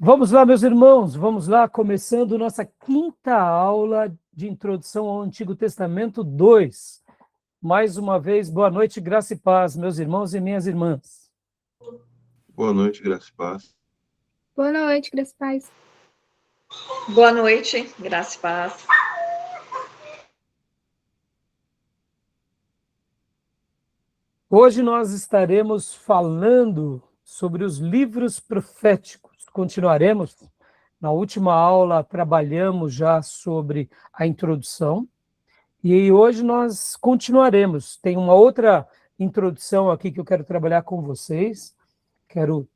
Vamos lá, meus irmãos, vamos lá, começando nossa quinta aula de introdução ao Antigo Testamento 2. Mais uma vez, boa noite, graça e paz, meus irmãos e minhas irmãs. Boa noite, graça e paz. Boa noite, graças a paz. Boa noite, graça e paz. Hoje nós estaremos falando sobre os livros proféticos. Continuaremos. Na última aula trabalhamos já sobre a introdução e hoje nós continuaremos. Tem uma outra introdução aqui que eu quero trabalhar com vocês. Quero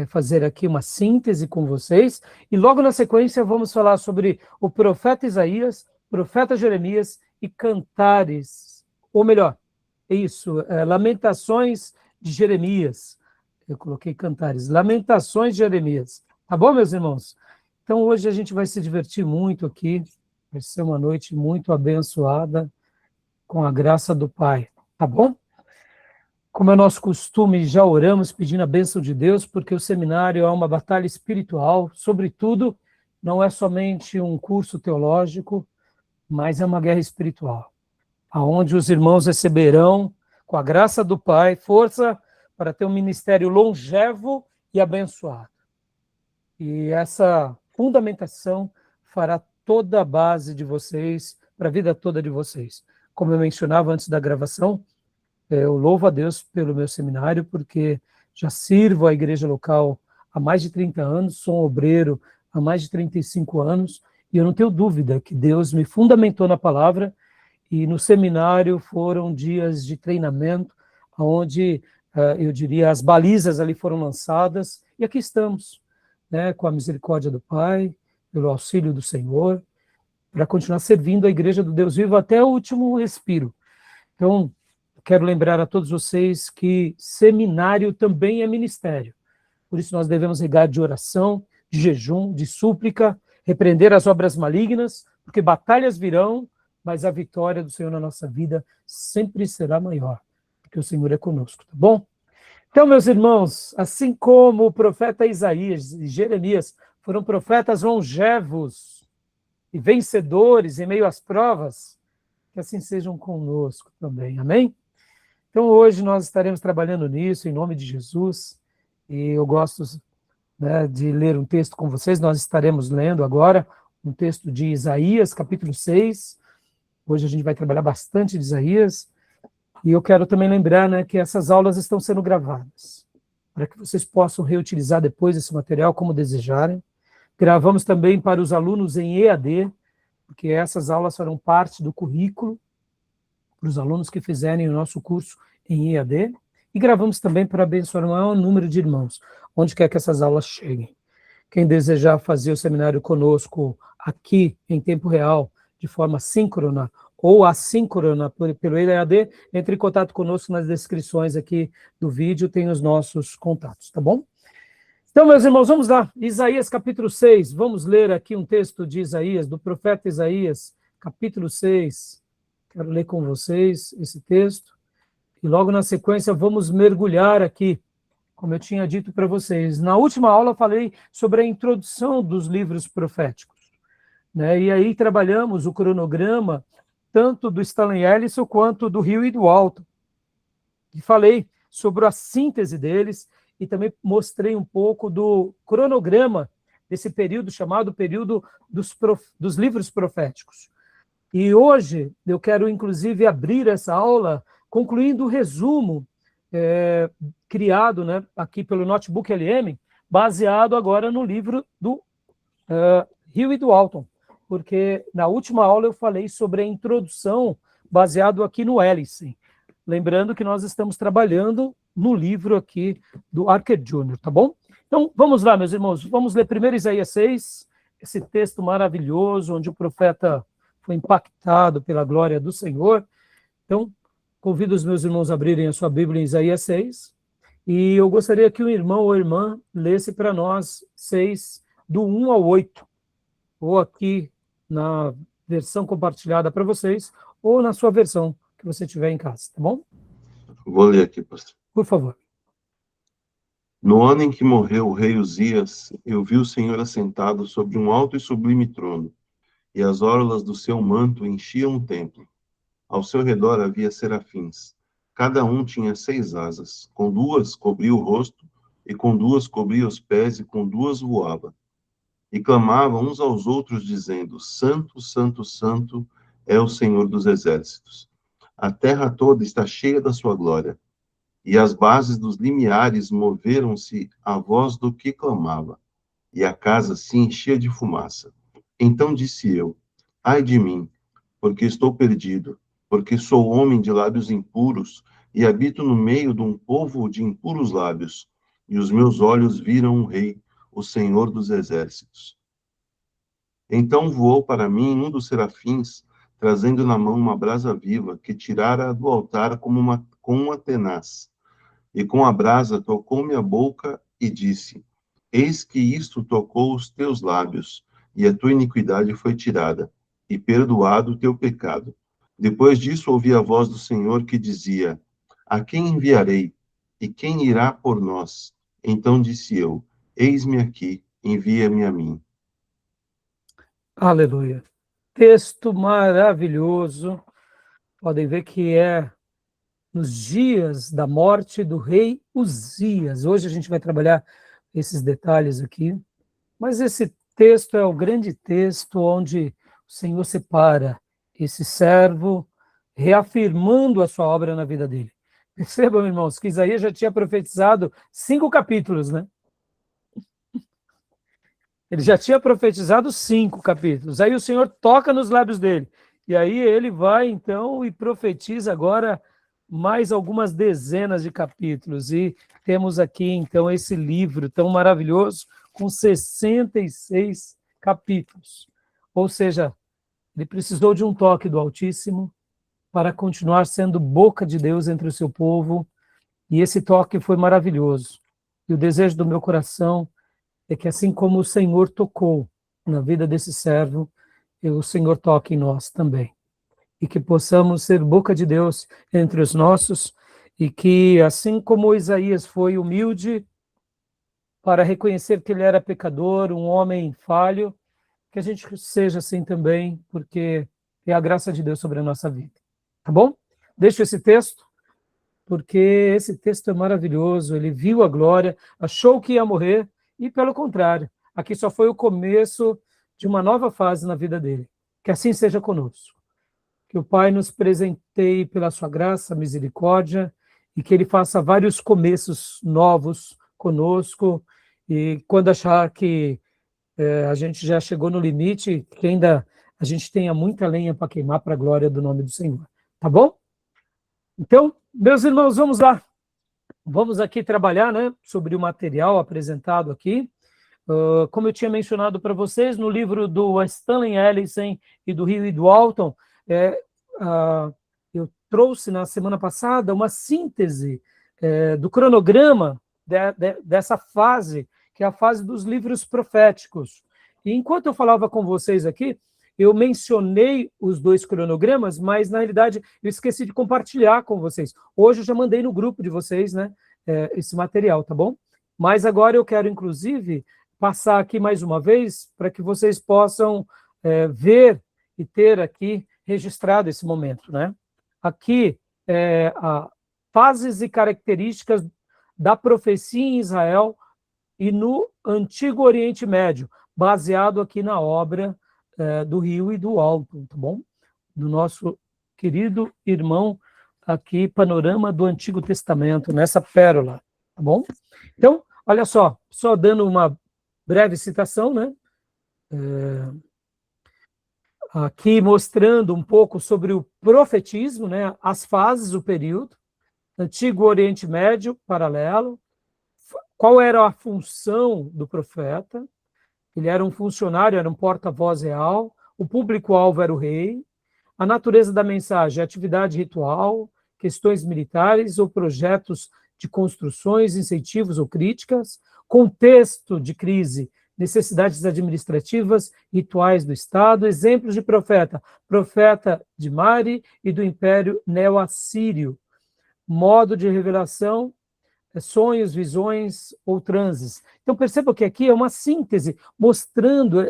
fazer aqui uma síntese com vocês e logo na sequência vamos falar sobre o profeta Isaías, profeta Jeremias e Cantares, ou melhor, Lamentações de Jeremias. Eu coloquei Cantares, Lamentações de Jeremias. Tá bom, meus irmãos? Então hoje a gente vai se divertir muito aqui, vai ser uma noite muito abençoada com a graça do Pai, tá bom? Como é nosso costume, já oramos pedindo a bênção de Deus, porque o seminário é uma batalha espiritual, sobretudo, não é somente um curso teológico, mas é uma guerra espiritual, onde os irmãos receberão, com a graça do Pai, força para ter um ministério longevo e abençoado. E essa fundamentação fará toda a base de vocês, para a vida toda de vocês. Como eu mencionava antes da gravação, eu louvo a Deus pelo meu seminário, porque já sirvo a igreja local há mais de 30 anos, sou um obreiro há mais de 35 anos, e eu não tenho dúvida que Deus me fundamentou na palavra, e no seminário foram dias de treinamento, onde, eu diria, as balizas ali foram lançadas, e aqui estamos, né, com a misericórdia do Pai, pelo auxílio do Senhor, para continuar servindo a igreja do Deus vivo até o último respiro. Então, quero lembrar a todos vocês que seminário também é ministério. Por isso nós devemos regar de oração, de jejum, de súplica, repreender as obras malignas, porque batalhas virão, mas a vitória do Senhor na nossa vida sempre será maior, porque o Senhor é conosco, tá bom? Então, meus irmãos, assim como o profeta Isaías e Jeremias foram profetas longevos e vencedores em meio às provas, que assim sejam conosco também, amém? Então, hoje nós estaremos trabalhando nisso, em nome de Jesus, e eu gosto, né, de ler um texto com vocês. Nós estaremos lendo agora um texto de Isaías, capítulo 6. Hoje a gente vai trabalhar bastante de Isaías, e eu quero também lembrar, né, que essas aulas estão sendo gravadas, para que vocês possam reutilizar depois esse material como desejarem. Gravamos também para os alunos em EAD, porque essas aulas farão parte do currículo para os alunos que fizerem o nosso curso em EAD, e gravamos também para abençoar o maior número de irmãos, onde quer que essas aulas cheguem. Quem desejar fazer o seminário conosco aqui, em tempo real, de forma síncrona ou assíncrona pelo EAD, entre em contato conosco nas descrições aqui do vídeo, tem os nossos contatos, tá bom? Então, meus irmãos, vamos lá. Isaías capítulo 6, vamos ler aqui um texto de Isaías, do profeta Isaías, capítulo 6. Quero ler com vocês esse texto. E logo na sequência vamos mergulhar aqui, como eu tinha dito para vocês. Na última aula eu falei sobre a introdução dos livros proféticos, né? E aí trabalhamos o cronograma tanto do Stanley Ellison quanto do Hill e do Walton. E falei sobre a síntese deles e também mostrei um pouco do cronograma desse período chamado período dos livros proféticos. E hoje eu quero, inclusive, abrir essa aula concluindo o resumo criado, né, aqui pelo Notebook LM, baseado agora no livro do Hill e do Walton, porque na última aula eu falei sobre a introdução baseado aqui no Ellison. Lembrando que nós estamos trabalhando no livro aqui do Archer Jr., tá bom? Então, vamos lá, meus irmãos, vamos ler primeiro Isaías 6, esse texto maravilhoso, onde o profeta foi impactado pela glória do Senhor. Então, convido os meus irmãos a abrirem a sua Bíblia em Isaías 6, e eu gostaria que o irmão ou irmã lesse para nós 6, do 1 ao 8, ou aqui na versão compartilhada para vocês, ou na sua versão que você tiver em casa, tá bom? Vou ler aqui, pastor. Por favor. No ano em que morreu o rei Uzias, eu vi o Senhor assentado sobre um alto e sublime trono, e as orlas do seu manto enchiam o templo. Ao seu redor havia serafins. Cada um tinha 6 asas. Com 2 cobria o rosto, e com 2 cobria os pés, e com 2 voava. E clamavam uns aos outros, dizendo: Santo, Santo, Santo é o Senhor dos exércitos. A terra toda está cheia da sua glória. E as bases dos limiares moveram-se à voz do que clamava, e a casa se enchia de fumaça. Então disse eu: Ai de mim, porque estou perdido, porque sou homem de lábios impuros e habito no meio de um povo de impuros lábios, e os meus olhos viram o Rei, o Senhor dos exércitos. Então voou para mim um dos serafins, trazendo na mão uma brasa viva, que tirara do altar com uma tenaz. E com a brasa tocou-me a boca e disse: Eis que isto tocou os teus lábios, e a tua iniquidade foi tirada, e perdoado o teu pecado. Depois disso ouvi a voz do Senhor que dizia: A quem enviarei? E quem irá por nós? Então disse eu: Eis-me aqui, envia-me a mim. Aleluia. Texto maravilhoso. Podem ver que é nos dias da morte do rei Uzias. Hoje a gente vai trabalhar esses detalhes aqui, mas esse texto é o grande texto onde o Senhor separa esse servo, reafirmando a sua obra na vida dele. Percebam, irmãos, que Isaías já tinha profetizado 5 capítulos, né? Ele já tinha profetizado 5 capítulos. Aí o Senhor toca nos lábios dele. E aí ele vai, então, e profetiza agora mais algumas dezenas de capítulos. E temos aqui, então, esse livro tão maravilhoso, com 66 capítulos. Ou seja, ele precisou de um toque do Altíssimo para continuar sendo boca de Deus entre o seu povo. E esse toque foi maravilhoso. E o desejo do meu coração é que assim como o Senhor tocou na vida desse servo, o Senhor toque em nós também. E que possamos ser boca de Deus entre os nossos, e que assim como Isaías foi humilde para reconhecer que ele era pecador, um homem falho, que a gente seja assim também, porque é a graça de Deus sobre a nossa vida. Tá bom? Deixo esse texto, porque esse texto é maravilhoso. Ele viu a glória, achou que ia morrer, e pelo contrário, aqui só foi o começo de uma nova fase na vida dele. Que assim seja conosco. Que o Pai nos presenteie pela sua graça, misericórdia, e que ele faça vários começos novos conosco, e quando achar que a gente já chegou no limite, que ainda a gente tenha muita lenha para queimar para a glória do nome do Senhor. Tá bom? Então, meus irmãos, vamos lá. Vamos aqui trabalhar, né, sobre o material apresentado aqui. Como eu tinha mencionado para vocês, no livro do Stanley Ellison e do Rio e do Alton, eu trouxe na semana passada uma síntese do cronograma dessa fase, que é a fase dos livros proféticos. E enquanto eu falava com vocês aqui, eu mencionei os 2 cronogramas, mas, na realidade, eu esqueci de compartilhar com vocês. Hoje eu já mandei no grupo de vocês, né, esse material, tá bom? Mas agora eu quero, inclusive, passar aqui mais uma vez para que vocês possam ver e ter aqui registrado esse momento, né? Aqui, fases e características da profecia em Israel e no Antigo Oriente Médio, baseado aqui na obra do Rio e do Alto, tá bom? Do nosso querido irmão aqui, Panorama do Antigo Testamento, nessa pérola, tá bom? Então, olha só dando uma breve citação, né? Aqui mostrando um pouco sobre o profetismo, né? As fases, o período, Antigo Oriente Médio, paralelo, qual era a função do profeta. Ele era um funcionário, era um porta-voz real, o público-alvo era o rei, a natureza da mensagem, atividade ritual, questões militares ou projetos de construções, incentivos ou críticas, contexto de crise, necessidades administrativas, rituais do Estado, exemplos de profeta de Mari e do Império Neo-Assírio, modo de revelação, sonhos, visões ou transes. Então perceba que aqui é uma síntese mostrando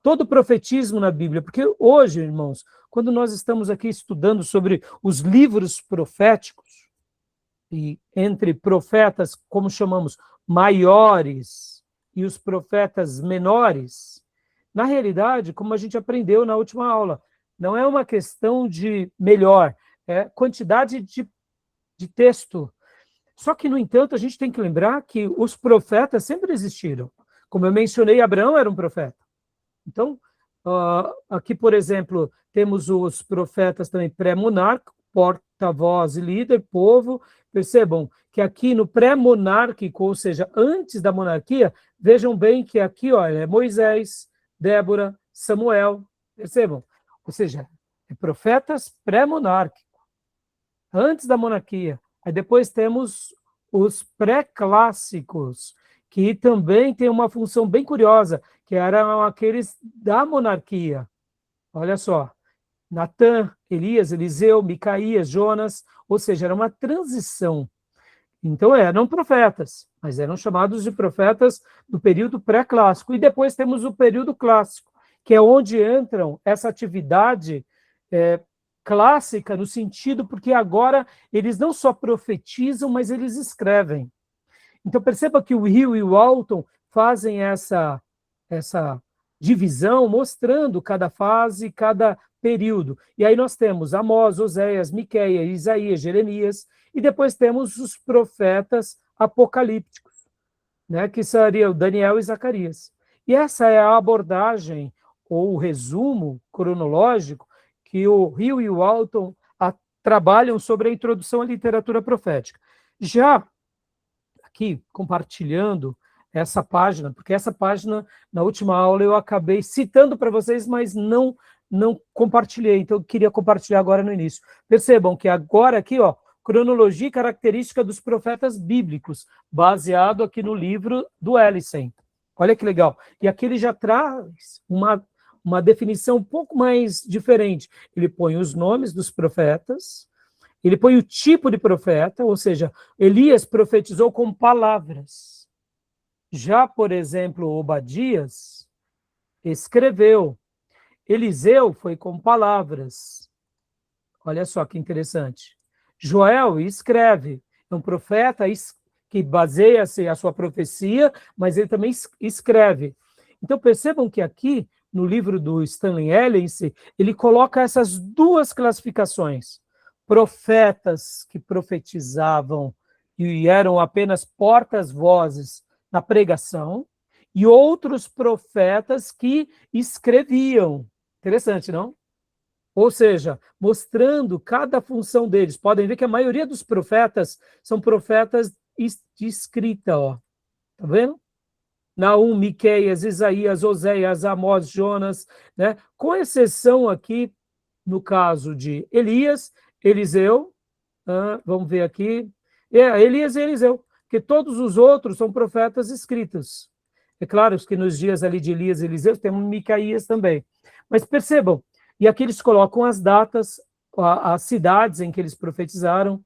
todo o profetismo na Bíblia, porque hoje, irmãos, quando nós estamos aqui estudando sobre os livros proféticos, e entre profetas, como chamamos, maiores e os profetas menores, na realidade, como a gente aprendeu na última aula, não é uma questão de melhor, é quantidade de texto. Só que, no entanto, a gente tem que lembrar que os profetas sempre existiram. Como eu mencionei, Abraão era um profeta. Então, aqui, por exemplo, temos os profetas também pré-monárquico, porta-voz e líder, povo. Percebam que aqui no pré-monárquico, ou seja, antes da monarquia, vejam bem que aqui, olha, é Moisés, Débora, Samuel. Percebam? Ou seja, é profetas pré-monárquico, antes da monarquia. Aí depois temos os pré-clássicos, que também tem uma função bem curiosa, que eram aqueles da monarquia. Olha só, Natã, Elias, Eliseu, Micaías, Jonas, ou seja, era uma transição. Então eram profetas, mas eram chamados de profetas do período pré-clássico. E depois temos o período clássico, que é onde entram essa atividade clássica, no sentido, porque agora eles não só profetizam, mas eles escrevem. Então perceba que o Hill e o Walton fazem essa divisão, mostrando cada fase, cada período. E aí nós temos Amós, Oséias, Miqueias, Isaías, Jeremias, e depois temos os profetas apocalípticos, né, que seriam Daniel e Zacarias. E essa é a abordagem, ou o resumo cronológico, que o Hill e o Walton trabalham sobre a introdução à literatura profética. Já aqui, compartilhando essa página, porque essa página, na última aula, eu acabei citando para vocês, mas não compartilhei, então eu queria compartilhar agora no início. Percebam que agora aqui, ó, cronologia e característica dos profetas bíblicos, baseado aqui no livro do Ellison. Olha que legal. E aqui ele já traz uma definição um pouco mais diferente. Ele põe os nomes dos profetas, ele põe o tipo de profeta, ou seja, Elias profetizou com palavras. Já, por exemplo, Obadias escreveu. Eliseu foi com palavras. Olha só que interessante. Joel escreve. É um profeta que baseia-se a sua profecia, mas ele também escreve. Então percebam que aqui, no livro do Stanley Ellison, ele coloca essas duas classificações. Profetas que profetizavam e eram apenas portas-vozes na pregação, e outros profetas que escreviam. Interessante, não? Ou seja, mostrando cada função deles. Podem ver que a maioria dos profetas são profetas de escrita, ó. Tá vendo? Naum, Miqueias, Isaías, Oséias, Amós, Jonas, né? Com exceção aqui, no caso de Elias, Eliseu, vamos ver aqui, Elias e Eliseu, que todos os outros são profetas escritos. É claro que nos dias ali de Elias e Eliseu temos Micaías também. Mas percebam, e aqui eles colocam as datas, as cidades em que eles profetizaram,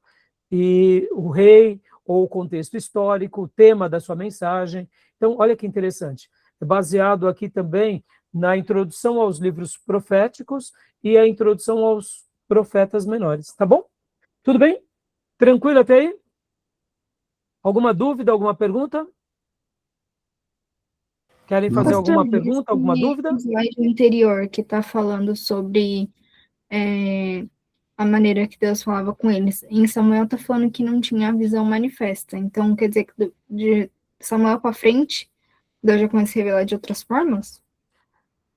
e o rei, ou o contexto histórico, o tema da sua mensagem. Então, olha que interessante. É baseado aqui também na introdução aos livros proféticos e a introdução aos profetas menores. Tá bom? Tudo bem? Tranquilo até aí? Alguma dúvida, alguma pergunta? Querem fazer alguma pergunta, alguma dúvida? O slide anterior que está falando sobre a maneira que Deus falava com eles. Em Samuel está falando que não tinha a visão manifesta. Então, quer dizer que de Samuel para frente, Deus já começa a revelar de outras formas?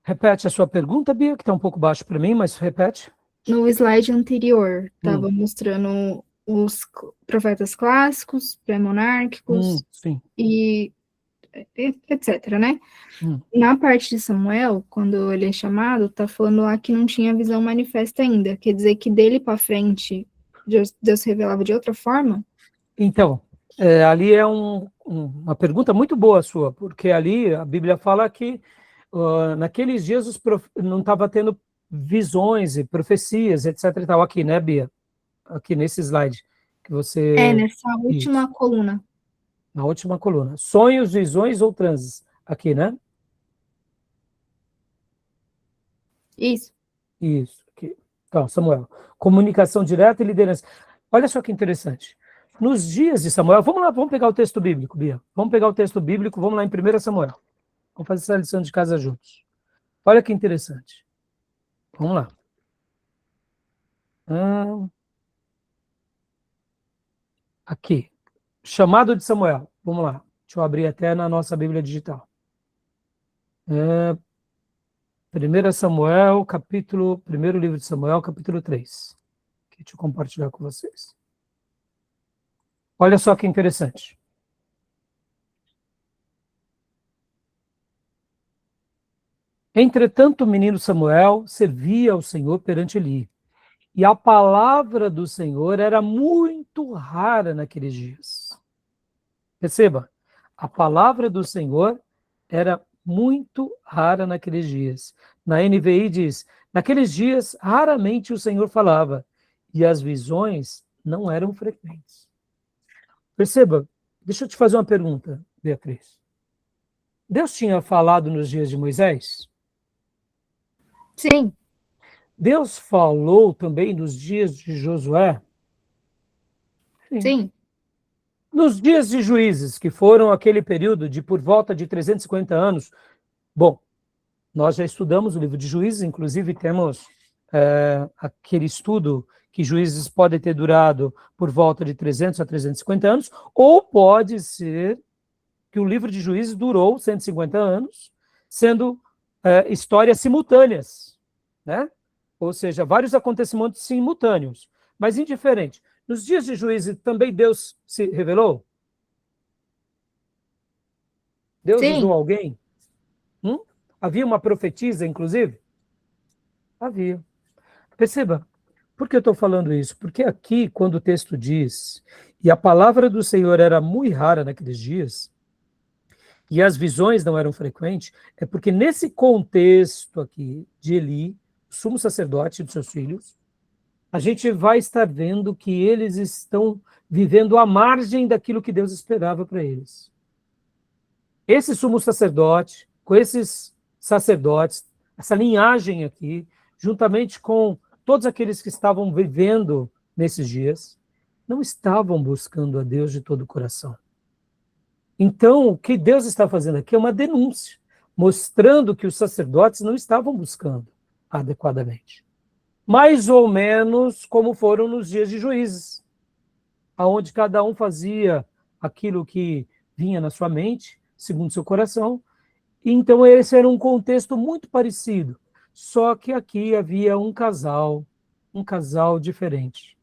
Repete a sua pergunta, Bia, que está um pouco baixo para mim, mas repete. No slide anterior, estava mostrando os profetas clássicos, pré-monárquicos, e etc, né? Na parte de Samuel, quando ele é chamado, tá falando lá que não tinha visão manifesta ainda. Quer dizer que dele para frente, Deus se revelava de outra forma? Então, ali é uma pergunta muito boa sua, porque ali a Bíblia fala que naqueles dias não estava tendo visões e profecias, etc e tal, aqui, né, Bia? Aqui nesse slide. que você... nessa última coluna. Na última coluna. Sonhos, visões ou transes. Aqui, né? Isso. Isso. Aqui. Então, Samuel. Comunicação direta e liderança. Olha só que interessante. Nos dias de Samuel, vamos lá, vamos pegar o texto bíblico, Bia. Vamos pegar o texto bíblico, vamos lá em 1 Samuel. Vamos fazer essa lição de casa juntos. Olha que interessante. Vamos lá. Aqui. Chamado de Samuel. Vamos lá. Deixa eu abrir até na nossa Bíblia digital. 1 Samuel, primeiro livro de Samuel, capítulo 3. Deixa eu compartilhar com vocês. Olha só que interessante. Entretanto, o menino Samuel servia ao Senhor perante Eli. E a palavra do Senhor era muito rara naqueles dias. Perceba, a palavra do Senhor era muito rara naqueles dias. Na NVI diz, naqueles dias, raramente o Senhor falava, e as visões não eram frequentes. Perceba, deixa eu te fazer uma pergunta, Beatriz. Deus tinha falado nos dias de Moisés? Sim. Deus falou também nos dias de Josué? Sim. Nos dias de Juízes, que foram aquele período de por volta de 350 anos, bom, nós já estudamos o livro de Juízes, inclusive temos aquele estudo que Juízes pode ter durado por volta de 300 a 350 anos, ou pode ser que o livro de Juízes durou 150 anos, sendo histórias simultâneas, né? Ou seja, vários acontecimentos simultâneos, mas indiferente. Nos dias de Juízes também Deus se revelou? Deus usou alguém? Havia uma profetisa, inclusive? Havia. Perceba, por que eu estou falando isso? Porque aqui, quando o texto diz, e a palavra do Senhor era muito rara naqueles dias, e as visões não eram frequentes, é porque nesse contexto aqui de Eli, sumo sacerdote e dos seus filhos, a gente vai estar vendo que eles estão vivendo à margem daquilo que Deus esperava para eles. Esse sumo sacerdote, com esses sacerdotes, essa linhagem aqui, juntamente com todos aqueles que estavam vivendo nesses dias, não estavam buscando a Deus de todo o coração. Então, o que Deus está fazendo aqui é uma denúncia, mostrando que os sacerdotes não estavam buscando adequadamente. Mais ou menos como foram nos dias de Juízes, onde cada um fazia aquilo que vinha na sua mente, segundo seu coração. Então, esse era um contexto muito parecido, só que aqui havia um casal diferente.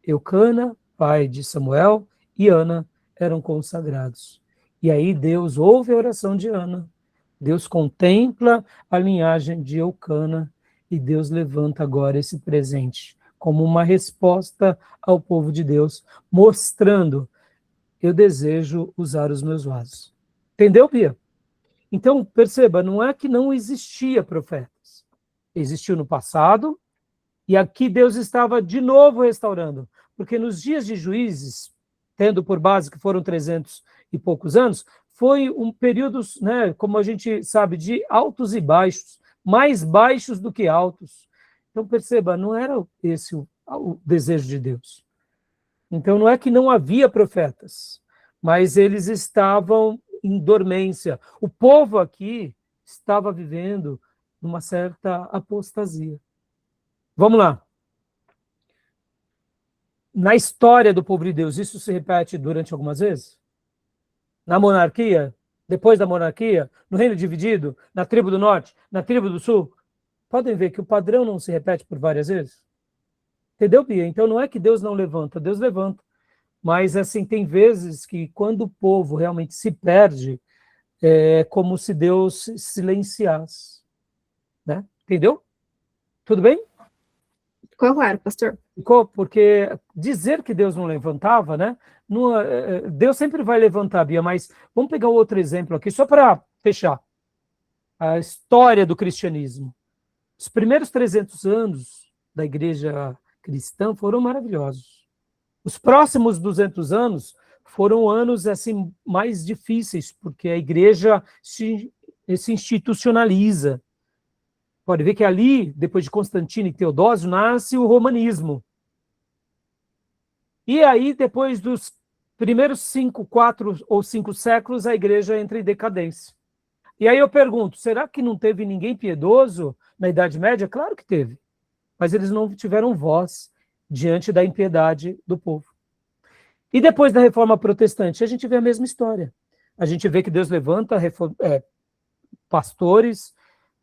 Eucana, pai de Samuel, e Ana eram consagrados. E aí Deus ouve a oração de Ana, Deus contempla a linhagem de Eucana, e Deus levanta agora esse presente como uma resposta ao povo de Deus, mostrando, eu desejo usar os meus vasos. Entendeu, Bia? Então, perceba, não é que não existia profetas. Existiu no passado, e aqui Deus estava de novo restaurando. Porque nos dias de Juízes, tendo por base que foram 300 e poucos anos, foi um período, né, como a gente sabe, de altos e baixos, mais baixos do que altos. Então, perceba, não era esse o desejo de Deus. Então, não é que não havia profetas, mas eles estavam em dormência. O povo aqui estava vivendo numa certa apostasia. Vamos lá. Na história do povo de Deus, isso se repete durante algumas vezes? Na monarquia, depois da monarquia, no reino dividido, na tribo do norte, na tribo do sul, podem ver que o padrão não se repete por várias vezes? Entendeu, Bia? Então não é que Deus não levanta, Deus levanta. Mas, assim, tem vezes que quando o povo realmente se perde, é como se Deus silenciasse. Né? Entendeu? Tudo bem? Ficou claro, pastor. Ficou? Porque dizer que Deus não levantava, né? Deus sempre vai levantar, Bia, mas vamos pegar outro exemplo aqui, só para fechar. A história do cristianismo. Os primeiros 300 anos da igreja cristã foram maravilhosos. Os próximos 200 anos foram anos assim mais difíceis, porque a igreja se institucionaliza. Pode ver que ali, depois de Constantino e Teodósio, nasce o romanismo. E aí, depois dos primeiros 4 ou 5 séculos, a igreja entra em decadência. E aí eu pergunto, será que não teve ninguém piedoso na Idade Média? Claro que teve, mas eles não tiveram voz diante da impiedade do povo. E depois da Reforma Protestante, a gente vê a mesma história. A gente vê que Deus levanta pastores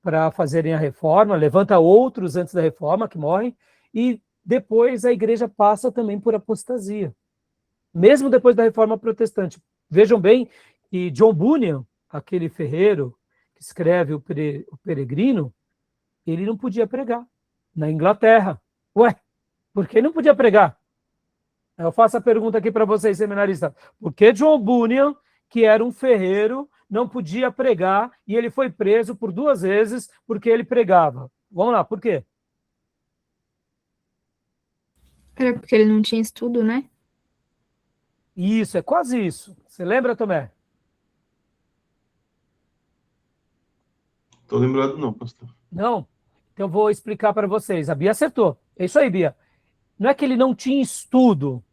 para fazerem a reforma, levanta outros antes da reforma que morrem, e depois a igreja passa também por apostasia. Mesmo depois da Reforma Protestante. Vejam bem que John Bunyan, aquele ferreiro que escreve o Peregrino, ele não podia pregar na Inglaterra. Ué, por que não podia pregar? Eu faço a pergunta aqui para vocês, seminaristas. Por que John Bunyan, que era um ferreiro, não podia pregar e ele foi preso por 2 vezes porque ele pregava? Vamos lá, por quê? Era porque ele não tinha estudo, né? Isso, é quase isso. Você lembra, Tomé? Estou lembrado não, pastor. Não? Então eu vou explicar para vocês. A Bia acertou. É isso aí, Bia. Não é que ele não tinha estudo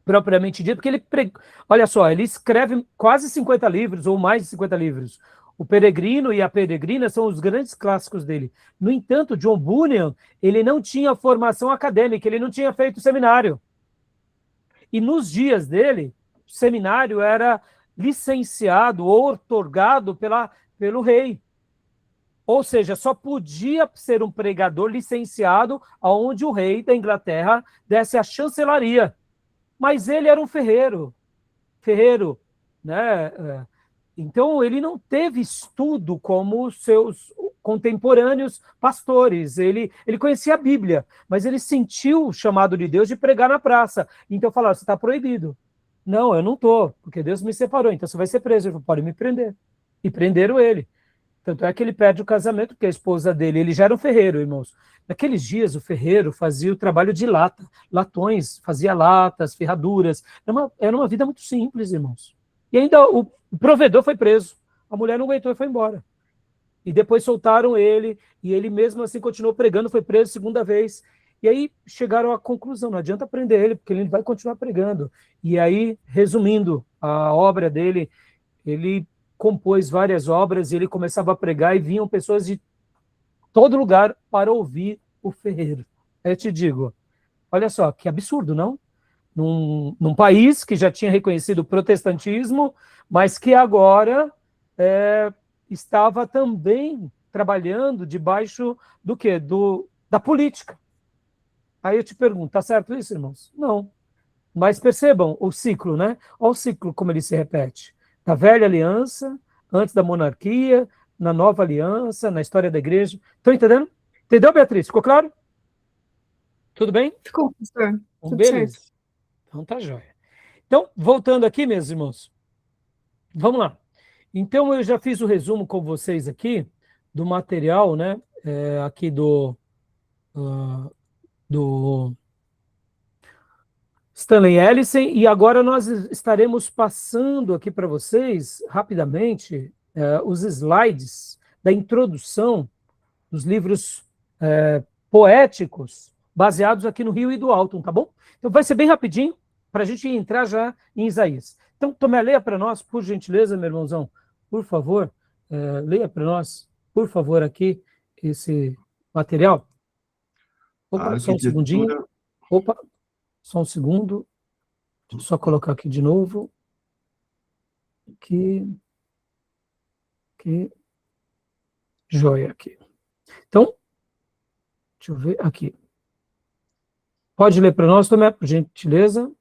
propriamente dito, porque olha só, ele escreve quase 50 livros, ou mais de 50 livros. O Peregrino e a Peregrina são os grandes clássicos dele. No entanto, John Bunyan, ele não tinha formação acadêmica, ele não tinha feito seminário. E nos dias dele, o seminário era licenciado ou outorgado pelo rei. Ou seja, só podia ser um pregador licenciado aonde o rei da Inglaterra desse a chancelaria. Mas ele era um ferreiro, né? Então ele não teve estudo como os seus contemporâneos pastores. Ele conhecia a Bíblia, mas ele sentiu o chamado de Deus de pregar na praça. Então falaram, você está proibido. Não, eu não estou, porque Deus me separou, então você vai ser preso. Ele falou, pode me prender. E prenderam ele. Tanto é que ele perde o casamento, porque a esposa dele, ele já era um ferreiro, irmãos. Naqueles dias, o ferreiro fazia o trabalho de latões, fazia latas, ferraduras. Era uma vida muito simples, irmãos. E ainda o provedor foi preso. A mulher não aguentou e foi embora. E depois soltaram ele, e ele mesmo assim continuou pregando, foi preso 2ª vez. E aí chegaram à conclusão, não adianta prender ele, porque ele vai continuar pregando. E aí, resumindo a obra dele, ele compôs várias obras, e ele começava a pregar, e vinham pessoas de todo lugar para ouvir o ferreiro. Eu te digo, olha só, que absurdo, não? Num país que já tinha reconhecido o protestantismo, mas que agora estava também trabalhando debaixo do quê? Da política. Aí eu te pergunto, tá certo isso, irmãos? Não. Mas percebam o ciclo, né? Olha o ciclo como ele se repete. Da velha aliança, antes da monarquia, na nova aliança, na história da igreja. Estão entendendo? Entendeu, Beatriz? Ficou claro? Tudo bem? Ficou, pastor. Tudo beleza. Certo. Então tá jóia. Então, voltando aqui, meus irmãos. Vamos lá. Então, eu já fiz o resumo com vocês aqui do material, né? Aqui do Stanley Ellison, e agora nós estaremos passando aqui para vocês, rapidamente, os slides da introdução dos livros poéticos baseados aqui no Rio e do Alton, tá bom? Então vai ser bem rapidinho, para a gente entrar já em Isaías. Então, Tomé, leia para nós, por gentileza, meu irmãozão, por favor, leia para nós, por favor, aqui, esse material. Opa, só um segundinho. Opa. Só um segundo. Deixa eu só colocar aqui de novo. Aqui. Joia aqui. Então, deixa eu ver aqui. Pode ler para nós, Tomé, por gentileza.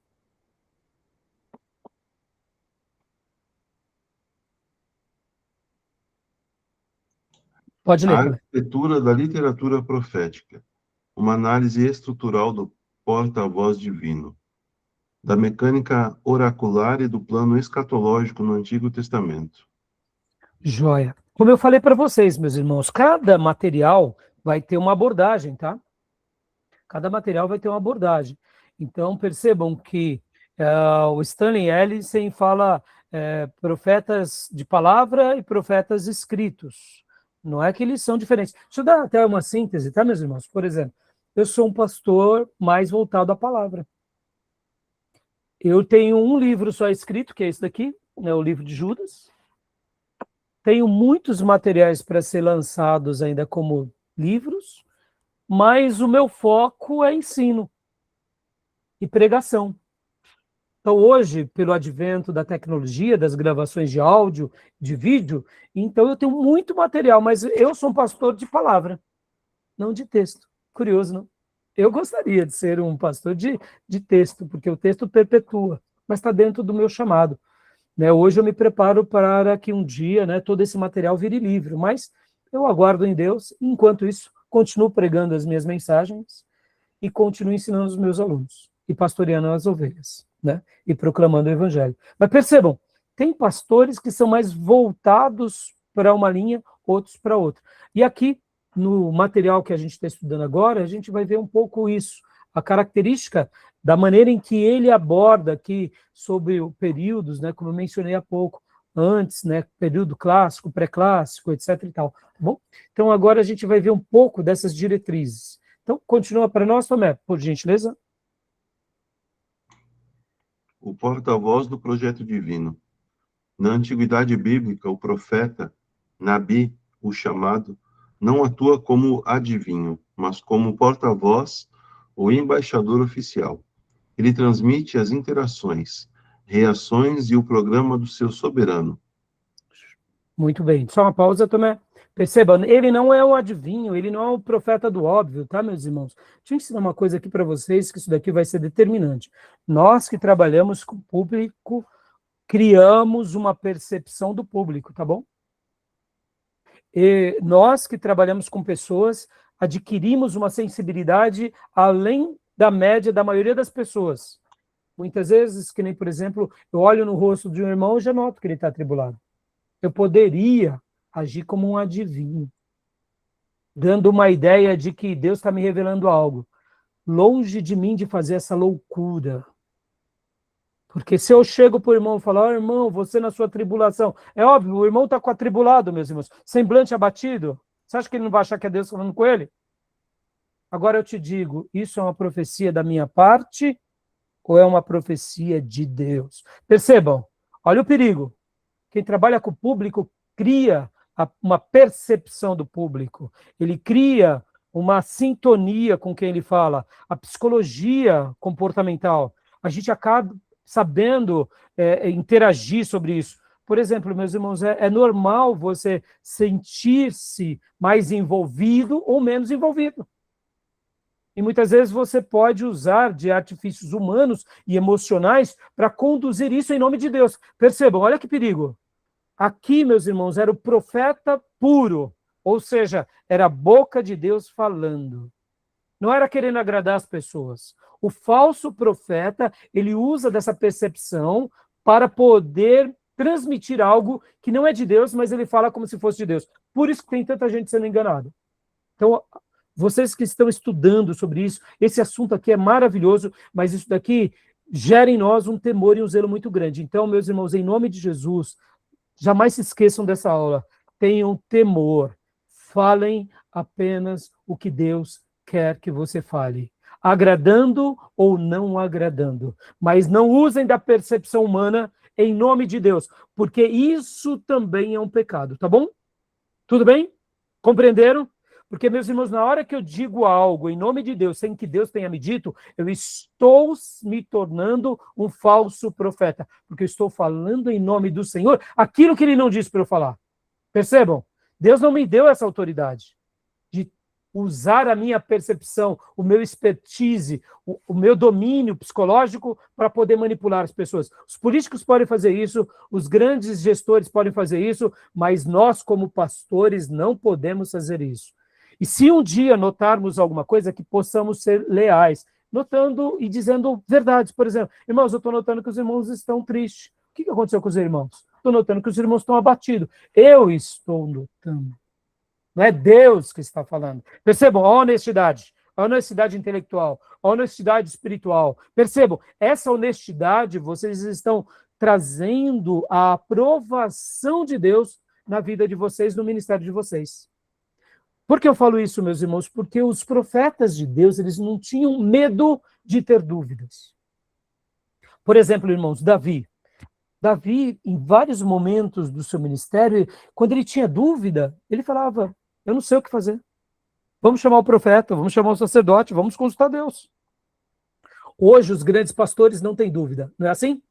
Pode ler. A arquitetura da literatura profética. Uma análise estrutural do porta-voz divino, da mecânica oracular e do plano escatológico no Antigo Testamento. Joia. Como eu falei para vocês, meus irmãos, cada material vai ter uma abordagem, tá? Cada material vai ter uma abordagem. Então, percebam que o Stanley Ellison fala profetas de palavra e profetas escritos. Não é que eles são diferentes. Deixa eu dar até uma síntese, tá, meus irmãos? Por exemplo, eu sou um pastor mais voltado à palavra. Eu tenho um livro só escrito, que é esse daqui, né, o livro de Judas. Tenho muitos materiais para ser lançados ainda como livros, mas o meu foco é ensino e pregação. Então, hoje, pelo advento da tecnologia, das gravações de áudio, de vídeo, então eu tenho muito material, mas eu sou um pastor de palavra, não de texto. Curioso, não? Eu gostaria de ser um pastor de texto, porque o texto perpetua, mas está dentro do meu chamado. Né? Hoje eu me preparo para que um dia, né, todo esse material vire livro, mas eu aguardo em Deus, e, enquanto isso, continuo pregando as minhas mensagens e continuo ensinando os meus alunos e pastoreando as ovelhas, né? E proclamando o evangelho. Mas percebam, tem pastores que são mais voltados para uma linha, outros para outra. E aqui, no material que a gente está estudando agora, a gente vai ver um pouco isso, a característica da maneira em que ele aborda aqui sobre os períodos, né, como eu mencionei há pouco, antes, né, período clássico, pré-clássico, etc. e tal. Tá bom? Então, agora a gente vai ver um pouco dessas diretrizes. Então, continua para nós, Tomé, por gentileza. O porta-voz do projeto divino. Na antiguidade bíblica, o profeta, Nabi, o chamado, não atua como adivinho, mas como porta-voz ou embaixador oficial. Ele transmite as interações, reações e o programa do seu soberano. Muito bem. Só uma pausa, Tomé. Perceba, ele não é o adivinho, ele não é o profeta do óbvio, tá, meus irmãos? Deixa eu ensinar uma coisa aqui para vocês, que isso daqui vai ser determinante. Nós que trabalhamos com o público, criamos uma percepção do público, tá bom? E nós que trabalhamos com pessoas, adquirimos uma sensibilidade além da média da maioria das pessoas. Muitas vezes, que nem, por exemplo, eu olho no rosto de um irmão e já noto que ele está atribulado. Eu poderia agir como um adivinho, dando uma ideia de que Deus está me revelando algo. Longe de mim de fazer essa loucura. Porque se eu chego para o irmão e falar, irmão, você na sua tribulação, é óbvio, o irmão está atribulado, meus irmãos, semblante abatido, você acha que ele não vai achar que é Deus falando com ele? Agora eu te digo, isso é uma profecia da minha parte ou é uma profecia de Deus? Percebam, olha o perigo. Quem trabalha com o público cria uma percepção do público, ele cria uma sintonia com quem ele fala, a psicologia comportamental. A gente acaba sabendo interagir sobre isso. Por exemplo, meus irmãos, é normal você sentir-se mais envolvido ou menos envolvido. E muitas vezes você pode usar de artifícios humanos e emocionais para conduzir isso em nome de Deus. Percebam, olha que perigo. Aqui, meus irmãos, era o profeta puro, ou seja, era a boca de Deus falando. Não era querendo agradar as pessoas. O falso profeta, ele usa dessa percepção para poder transmitir algo que não é de Deus, mas ele fala como se fosse de Deus. Por isso que tem tanta gente sendo enganada. Então, vocês que estão estudando sobre isso, esse assunto aqui é maravilhoso, mas isso daqui gera em nós um temor e um zelo muito grande. Então, meus irmãos, em nome de Jesus, jamais se esqueçam dessa aula. Tenham temor. Falem apenas o que Deus quer que você fale. Agradando ou não agradando. Mas não usem da percepção humana em nome de Deus, porque isso também é um pecado, tá bom? Tudo bem? Compreenderam? Porque, meus irmãos, na hora que eu digo algo em nome de Deus, sem que Deus tenha me dito, eu estou me tornando um falso profeta, porque eu estou falando em nome do Senhor aquilo que Ele não disse para eu falar. Percebam? Deus não me deu essa autoridade de usar a minha percepção, o meu expertise, o meu domínio psicológico para poder manipular as pessoas. Os políticos podem fazer isso, os grandes gestores podem fazer isso, mas nós, como pastores, não podemos fazer isso. E se um dia notarmos alguma coisa, que possamos ser leais, notando e dizendo verdades. Por exemplo, irmãos, eu estou notando que os irmãos estão tristes. O que aconteceu com os irmãos? Estou notando que os irmãos estão abatidos. Eu estou notando. Não é Deus que está falando. Percebam a honestidade. a honestidade intelectual, a honestidade espiritual. Percebam, essa honestidade vocês estão trazendo a aprovação de Deus na vida de vocês, no ministério de vocês. Por que eu falo isso, meus irmãos? Porque os profetas de Deus, eles não tinham medo de ter dúvidas. Por exemplo, irmãos, Davi, em vários momentos do seu ministério, quando ele tinha dúvida, ele falava, eu não sei o que fazer. Vamos chamar o profeta, vamos chamar o sacerdote, vamos consultar Deus. Hoje, os grandes pastores não têm dúvida, não é assim?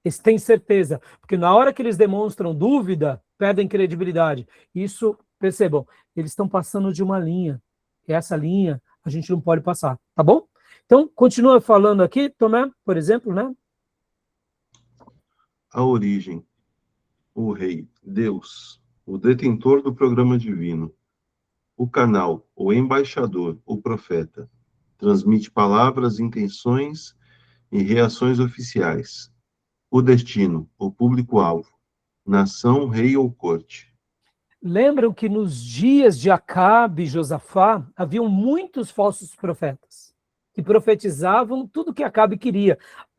Eles têm certeza, porque na hora que eles demonstram dúvida, perdem credibilidade. Isso, percebam, eles estão passando de uma linha. E essa linha a gente não pode passar, tá bom? Então, continua falando aqui, Tomé, por exemplo, né? A origem, o rei, Deus, o detentor do programa divino, o canal, o embaixador, o profeta, transmite palavras, intenções e reações oficiais. O destino, o público-alvo, nação, rei ou corte. Lembram que nos dias de Acabe e Josafá, haviam muitos falsos profetas, que profetizavam tudo que Acabe queria.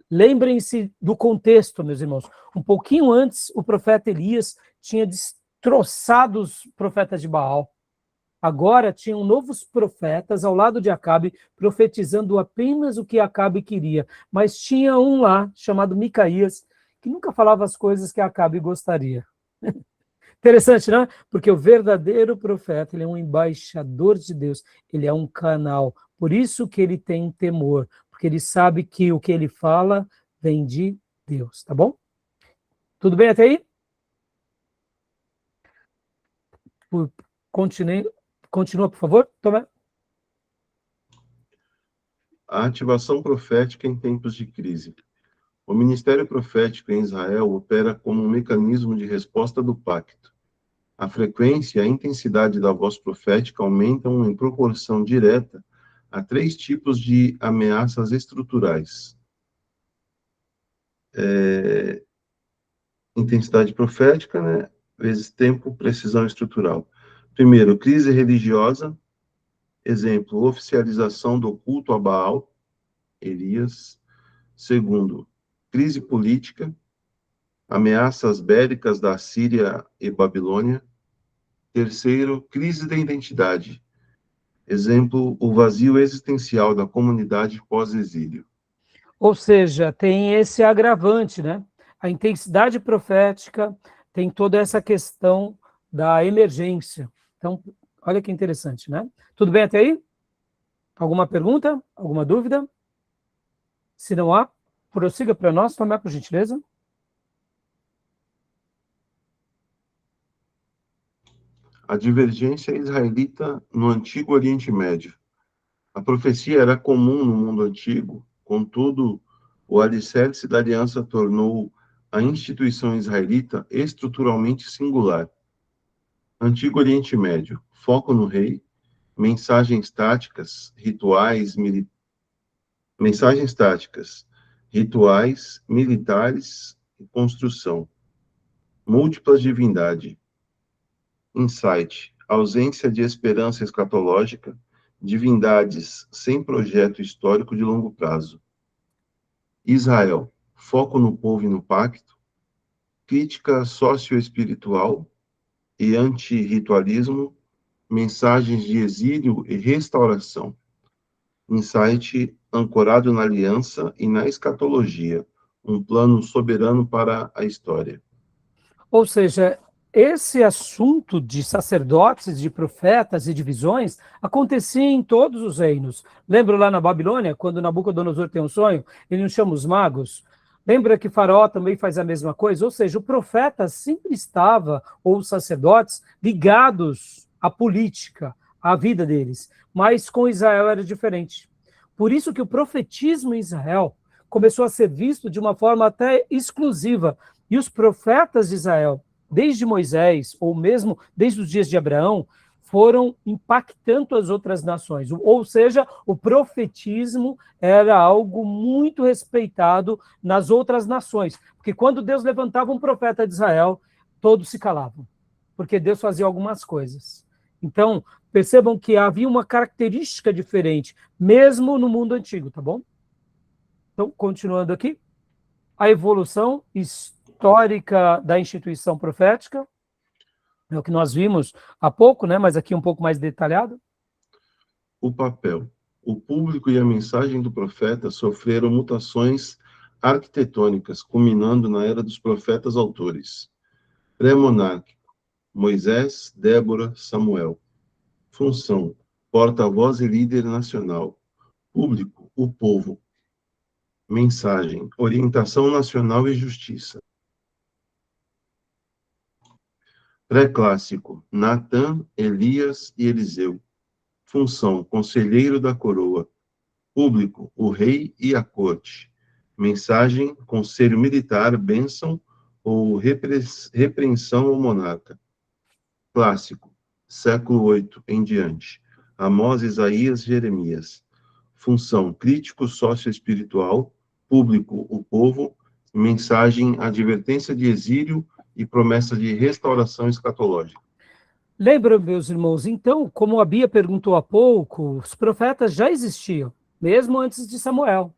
Lembrem-se do contexto, meus irmãos. Um pouquinho antes, o profeta Elias tinha destroçado os profetas de Baal. Agora tinham novos profetas ao lado de Acabe, profetizando apenas o que Acabe queria. Mas tinha um lá, chamado Micaías, que nunca falava as coisas que Acabe gostaria. Interessante, né? Porque o verdadeiro profeta, ele é um embaixador de Deus, ele é um canal. Por isso que ele tem temor, porque ele sabe que o que ele fala vem de Deus, tá bom? Tudo bem até aí? Continua, por favor, Tomé. A ativação profética em tempos de crise. O ministério profético em Israel opera como um mecanismo de resposta do pacto. A frequência e a intensidade da voz profética aumentam em proporção direta a 3 tipos de ameaças estruturais. Intensidade profética, né? Vezes tempo, precisão estrutural. Primeiro, crise religiosa. Exemplo, oficialização do culto a Baal, Elias. Segundo, crise política, ameaças bélicas da Síria e Babilônia. Terceiro, crise da identidade. Exemplo, o vazio existencial da comunidade pós-exílio. Ou seja, tem esse agravante, né? A intensidade profética tem toda essa questão da emergência. Então, olha que interessante, né? Tudo bem até aí? Alguma pergunta? Alguma dúvida? Se não há, prossiga para nós, Tomé, por gentileza. A divergência israelita no Antigo Oriente Médio. A profecia era comum no mundo antigo, contudo, o alicerce da aliança tornou a instituição israelita estruturalmente singular. Antigo Oriente Médio, foco no rei, mensagens táticas, rituais, militares e construção. Múltiplas divindade. Insight, ausência de esperança escatológica, divindades sem projeto histórico de longo prazo. Israel, foco no povo e no pacto, crítica socioespiritual e anti-ritualismo, mensagens de exílio e restauração. Insight ancorado na aliança e na escatologia, um plano soberano para a história. Ou seja, esse assunto de sacerdotes, de profetas e de visões acontecia em todos os reinos. Lembra lá na Babilônia, quando Nabucodonosor tem um sonho, ele não chama os magos? Lembra que Faraó também faz a mesma coisa? Ou seja, o profeta sempre estava, ou os sacerdotes, ligados à política, à vida deles. Mas com Israel era diferente. Por isso que o profetismo em Israel começou a ser visto de uma forma até exclusiva. E os profetas de Israel, desde Moisés, ou mesmo desde os dias de Abraão, foram impactando as outras nações. Ou seja, o profetismo era algo muito respeitado nas outras nações. Porque quando Deus levantava um profeta de Israel, todos se calavam. Porque Deus fazia algumas coisas. Então, percebam que havia uma característica diferente, mesmo no mundo antigo, tá bom? Então, continuando aqui, a evolução histórica da instituição profética, é o que nós vimos há pouco, né? Mas aqui um pouco mais detalhado. O papel. O público e a mensagem do profeta sofreram mutações arquitetônicas, culminando na era dos profetas autores. Pré-monárquico. Moisés, Débora, Samuel. Função: porta-voz e líder nacional. Público: o povo. Mensagem: orientação nacional e justiça. Pré-clássico: Natã, Elias e Eliseu. Função: conselheiro da coroa. Público: o rei e a corte. Mensagem: conselho militar, bênção ou repreensão ao monarca. Clássico: século VIII em diante. Amós, Isaías, Jeremias. Função: crítico socioespiritual. Público: o povo. Mensagem: advertência de exílio e promessa de restauração escatológica. Lembram, meus irmãos, então, como a Bia perguntou há pouco, os profetas já existiam, mesmo antes de Samuel.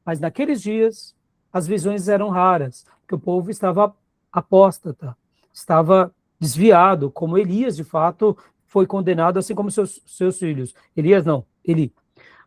Mas naqueles dias, as visões eram raras, porque o povo estava apóstata, estava desviado, como Elias, de fato, foi condenado, assim como seus filhos. Elias não, Eli.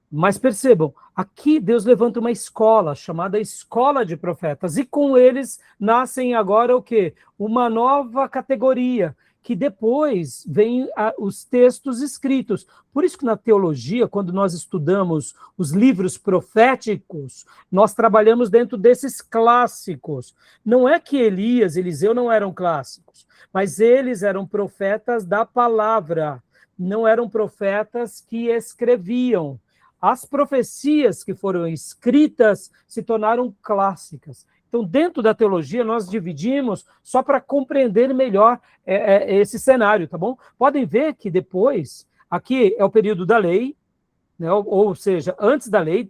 Mas percebam, aqui Deus levanta uma escola, chamada Escola de Profetas, e com eles nascem agora o quê? Uma nova categoria, que depois vem os textos escritos. Por isso que na teologia, quando nós estudamos os livros proféticos, nós trabalhamos dentro desses clássicos. Não é que Elias, Eliseu não eram clássicos, mas eles eram profetas da palavra, não eram profetas que escreviam. As profecias que foram escritas se tornaram clássicas. Então, dentro da teologia, nós dividimos só para compreender melhor esse cenário, tá bom? Podem ver que depois, aqui é o período da lei, né? Ou seja, antes da lei,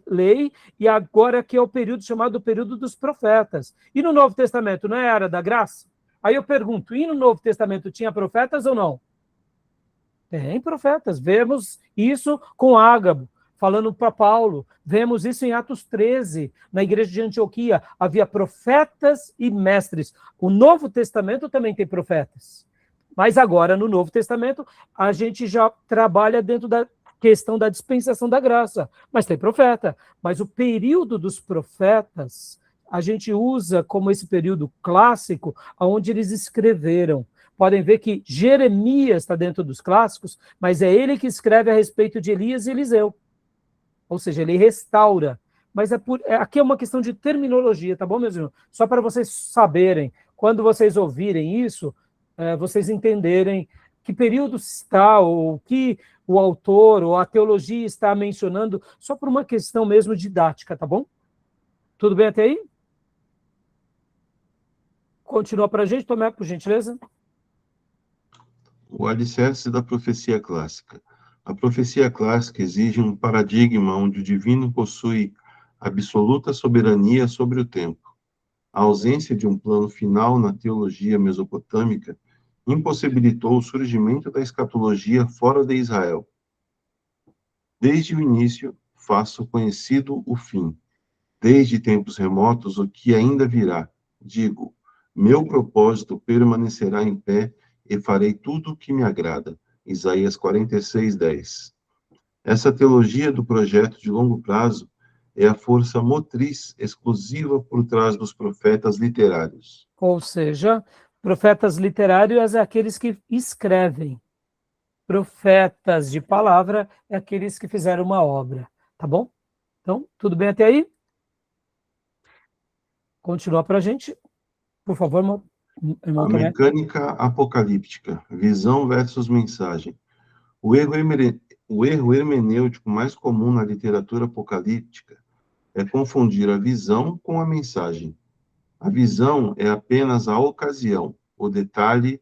e agora aqui é o período chamado período dos profetas. E no Novo Testamento não é a era da graça? Aí eu pergunto, e no Novo Testamento tinha profetas ou não? Tem profetas, vemos isso com Ágabo, falando para Paulo, vemos isso em Atos 13, na igreja de Antioquia, havia profetas e mestres. O Novo Testamento também tem profetas, mas agora no Novo Testamento a gente já trabalha dentro da questão da dispensação da graça, mas tem profeta. Mas o período dos profetas, a gente usa como esse período clássico, onde eles escreveram. Podem ver que Jeremias está dentro dos clássicos, mas é ele que escreve a respeito de Elias e Eliseu. Ou seja, ele restaura. Mas aqui é uma questão de terminologia, tá bom, meus irmãos? Só para vocês saberem, quando vocês ouvirem isso, vocês entenderem que período está, ou o que o autor ou a teologia está mencionando, só por uma questão mesmo didática, tá bom? Tudo bem até aí? Continua para a gente, Tomé, por gentileza. O alicerce da profecia clássica. A profecia clássica exige um paradigma onde o divino possui absoluta soberania sobre o tempo. A ausência de um plano final na teologia mesopotâmica impossibilitou o surgimento da escatologia fora de Israel. Desde o início, faço conhecido o fim. Desde tempos remotos, o que ainda virá. Digo, meu propósito permanecerá em pé e farei tudo o que me agrada. Isaías 46:10. Essa teologia do projeto de longo prazo é a força motriz exclusiva por trás dos profetas literários. Ou seja, profetas literários é aqueles que escrevem. Profetas de palavra é aqueles que fizeram uma obra. Tá bom? Então, tudo bem até aí? Continua para a gente, por favor, irmão. A mecânica apocalíptica, visão versus mensagem. O erro hermenêutico mais comum na literatura apocalíptica é confundir a visão com a mensagem. A visão é apenas a ocasião, o detalhe,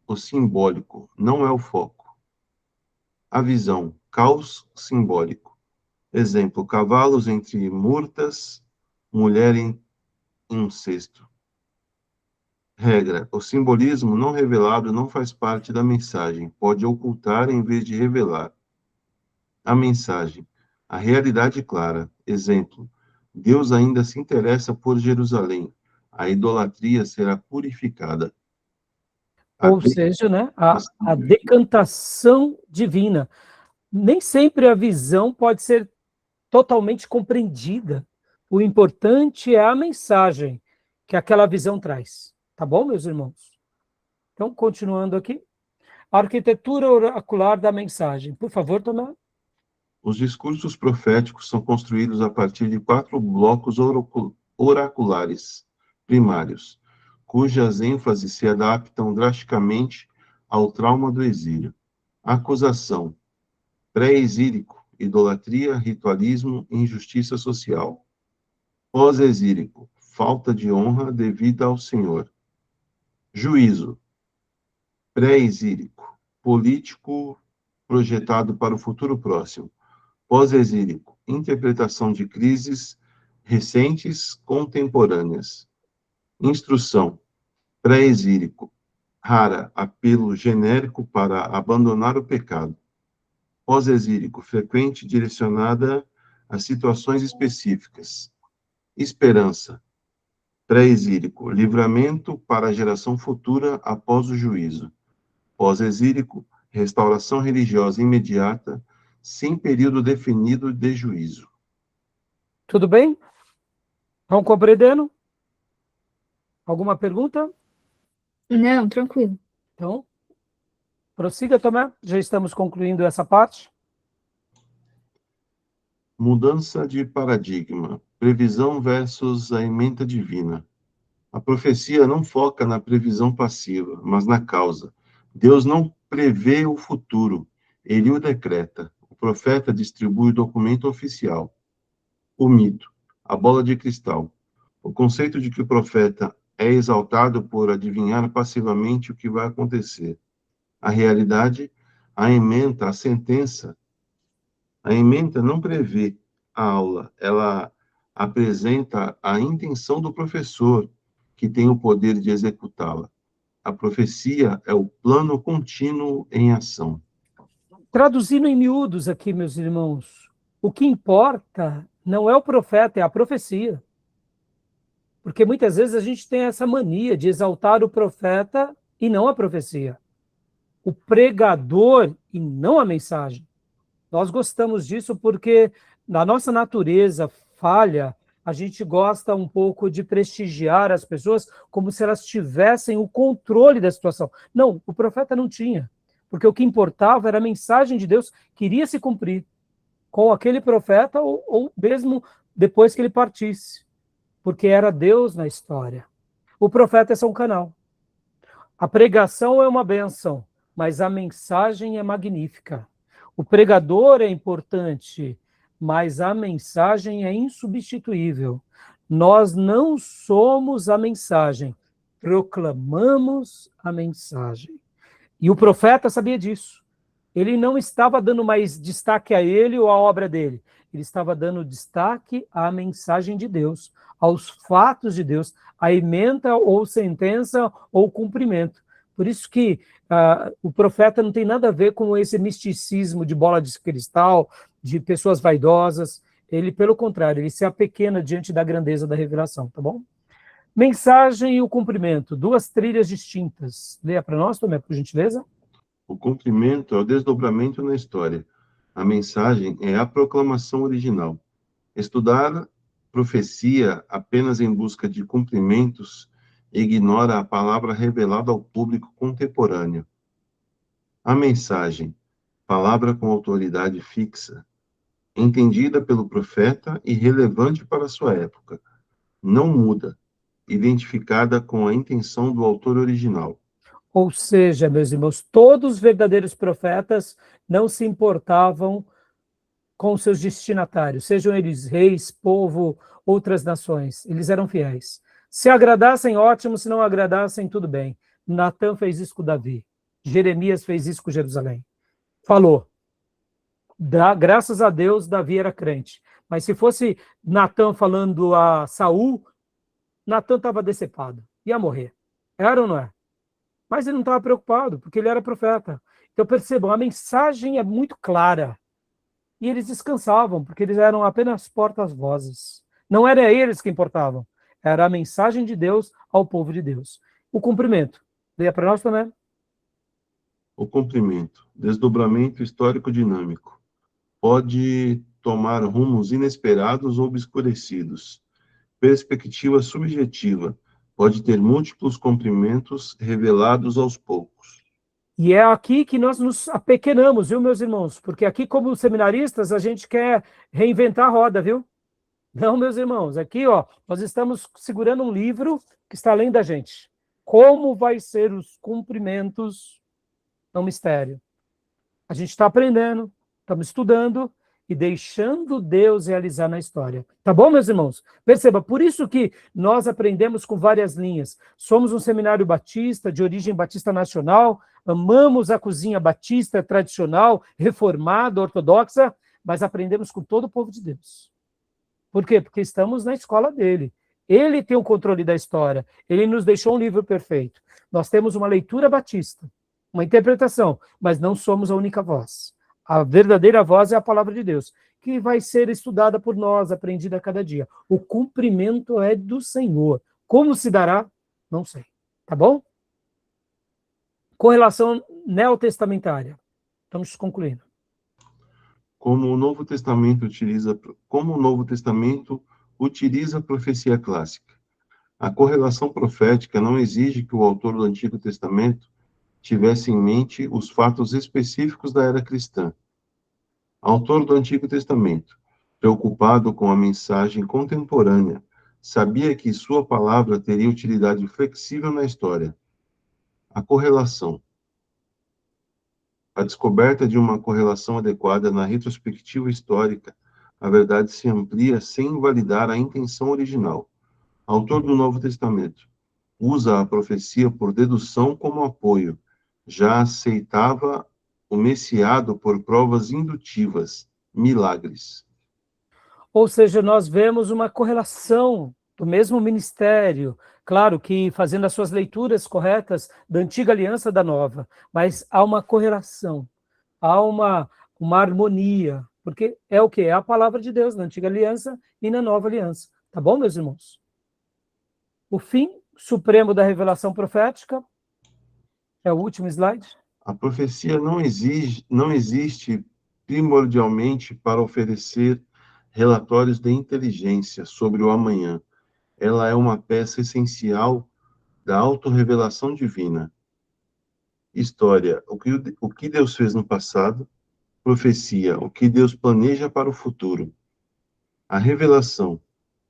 o simbólico, não é o foco. A visão, caos simbólico. Exemplo, cavalos entre murtas, mulher em um cesto. Regra: o simbolismo não revelado não faz parte da mensagem, pode ocultar em vez de revelar. A mensagem: a realidade clara. Exemplo: Deus ainda se interessa por Jerusalém. A idolatria será purificada. Ou seja, né, a decantação divina. Nem sempre a visão pode ser totalmente compreendida. O importante é a mensagem que aquela visão traz. Tá bom, meus irmãos? Então, continuando aqui. A arquitetura oracular da mensagem. Por favor, Tomé. Os discursos proféticos são construídos a partir de 4 blocos oraculares primários, cujas ênfases se adaptam drasticamente ao trauma do exílio. Acusação: pré-exílico, idolatria, ritualismo, injustiça social. Pós-exílico, falta de honra devida ao Senhor. Juízo: pré-exílico, político projetado para o futuro próximo. Pós-exílico, interpretação de crises recentes contemporâneas. Instrução: pré-exílico, rara, apelo genérico para abandonar o pecado. Pós-exílico, frequente, direcionada a situações específicas. Esperança: pré-exílico, livramento para a geração futura após o juízo. Pós-exílico, restauração religiosa imediata, sem período definido de juízo. Tudo bem? Estão compreendendo? Alguma pergunta? Não, tranquilo. Então, prossiga, Tomé. Já estamos concluindo essa parte. Mudança de paradigma. Previsão versus a ementa divina. A profecia não foca na previsão passiva, mas na causa. Deus não prevê o futuro, ele o decreta. O profeta distribui o documento oficial. O mito, a bola de cristal. O conceito de que o profeta é exaltado por adivinhar passivamente o que vai acontecer. A realidade, a ementa, a sentença. A ementa não prevê a aula, ela apresenta a intenção do professor, que tem o poder de executá-la. A profecia é o plano contínuo em ação. Traduzindo em miúdos aqui, meus irmãos, o que importa não é o profeta, é a profecia. Porque muitas vezes a gente tem essa mania de exaltar o profeta e não a profecia. O pregador e não a mensagem. Nós gostamos disso porque na nossa natureza falha, a gente gosta um pouco de prestigiar as pessoas como se elas tivessem o controle da situação. Não, o profeta não tinha. Porque o que importava era a mensagem de Deus que iria se cumprir com aquele profeta ou mesmo depois que ele partisse. Porque era Deus na história. O profeta é só um canal. A pregação é uma bênção, mas a mensagem é magnífica. O pregador é importante, mas a mensagem é insubstituível. Nós não somos a mensagem, proclamamos a mensagem. E o profeta sabia disso. Ele não estava dando mais destaque a ele ou à obra dele. Ele estava dando destaque à mensagem de Deus, aos fatos de Deus, a ementa ou sentença ou cumprimento. Por isso que o profeta não tem nada a ver com esse misticismo de bola de cristal, de pessoas vaidosas. Ele, pelo contrário, ele se apequena diante da grandeza da revelação, tá bom? Mensagem e o cumprimento, 2 trilhas distintas. Leia para nós, Tomé, por gentileza. O cumprimento é o desdobramento na história. A mensagem é a proclamação original. Estudar profecia apenas em busca de cumprimentos ignora a palavra revelada ao público contemporâneo. A mensagem, palavra com autoridade fixa, entendida pelo profeta e relevante para sua época, não muda, identificada com a intenção do autor original. Ou seja, meus irmãos, todos os verdadeiros profetas não se importavam com seus destinatários, sejam eles reis, povo, outras nações. Eles eram fiéis. Se agradassem, ótimo. Se não agradassem, tudo bem. Natã fez isso com Davi. Jeremias fez isso com Jerusalém. Falou. Graças a Deus, Davi era crente. Mas se fosse Natã falando a Saul, Natã estava decepado. Ia morrer. Era ou não é? Mas ele não estava preocupado, porque ele era profeta. Então, percebam, a mensagem é muito clara. E eles descansavam, porque eles eram apenas portas-vozes. Não era eles que importavam. Era a mensagem de Deus ao povo de Deus. O cumprimento. Leia para nós também. O cumprimento. Desdobramento histórico-dinâmico. Pode tomar rumos inesperados ou obscurecidos. Perspectiva subjetiva. Pode ter múltiplos cumprimentos revelados aos poucos. E é aqui que nós nos apequenamos, viu, meus irmãos? Porque aqui, como seminaristas, a gente quer reinventar a roda, viu? Não, meus irmãos, aqui, ó, nós estamos segurando um livro que está além da gente. Como vai ser os cumprimentos? É um mistério. A gente está aprendendo, estamos estudando e deixando Deus realizar na história. Tá bom, meus irmãos? Perceba, por isso que nós aprendemos com várias linhas. Somos um seminário batista, de origem batista nacional, amamos a cozinha batista tradicional, reformada, ortodoxa, mas aprendemos com todo o povo de Deus. Por quê? Porque estamos na escola dele. Ele tem o controle da história. Ele nos deixou um livro perfeito. Nós temos uma leitura batista, uma interpretação, mas não somos a única voz. A verdadeira voz é a palavra de Deus, que vai ser estudada por nós, aprendida a cada dia. O cumprimento é do Senhor. Como se dará? Não sei. Tá bom? Correlação neotestamentária. Estamos concluindo. Como o Novo Testamento utiliza a profecia clássica. A correlação profética não exige que o autor do Antigo Testamento tivesse em mente os fatos específicos da era cristã. Autor do Antigo Testamento, preocupado com a mensagem contemporânea, sabia que sua palavra teria utilidade flexível na história. A correlação. A descoberta de uma correlação adequada na retrospectiva histórica, a verdade se amplia sem invalidar a intenção original. Autor do Novo Testamento, usa a profecia por dedução como apoio, já aceitava o Messiado por provas indutivas, milagres. Ou seja, nós vemos uma correlação do mesmo ministério, claro que fazendo as suas leituras corretas da antiga aliança da nova, mas há uma correlação, há uma harmonia, porque é o quê? É a palavra de Deus na antiga aliança e na nova aliança. Tá bom, meus irmãos? O fim supremo da revelação profética é o último slide. A profecia não existe primordialmente para oferecer relatórios de inteligência sobre o amanhã. Ela é uma peça essencial da autorrevelação divina. História, o que Deus fez no passado. Profecia, o que Deus planeja para o futuro. A revelação,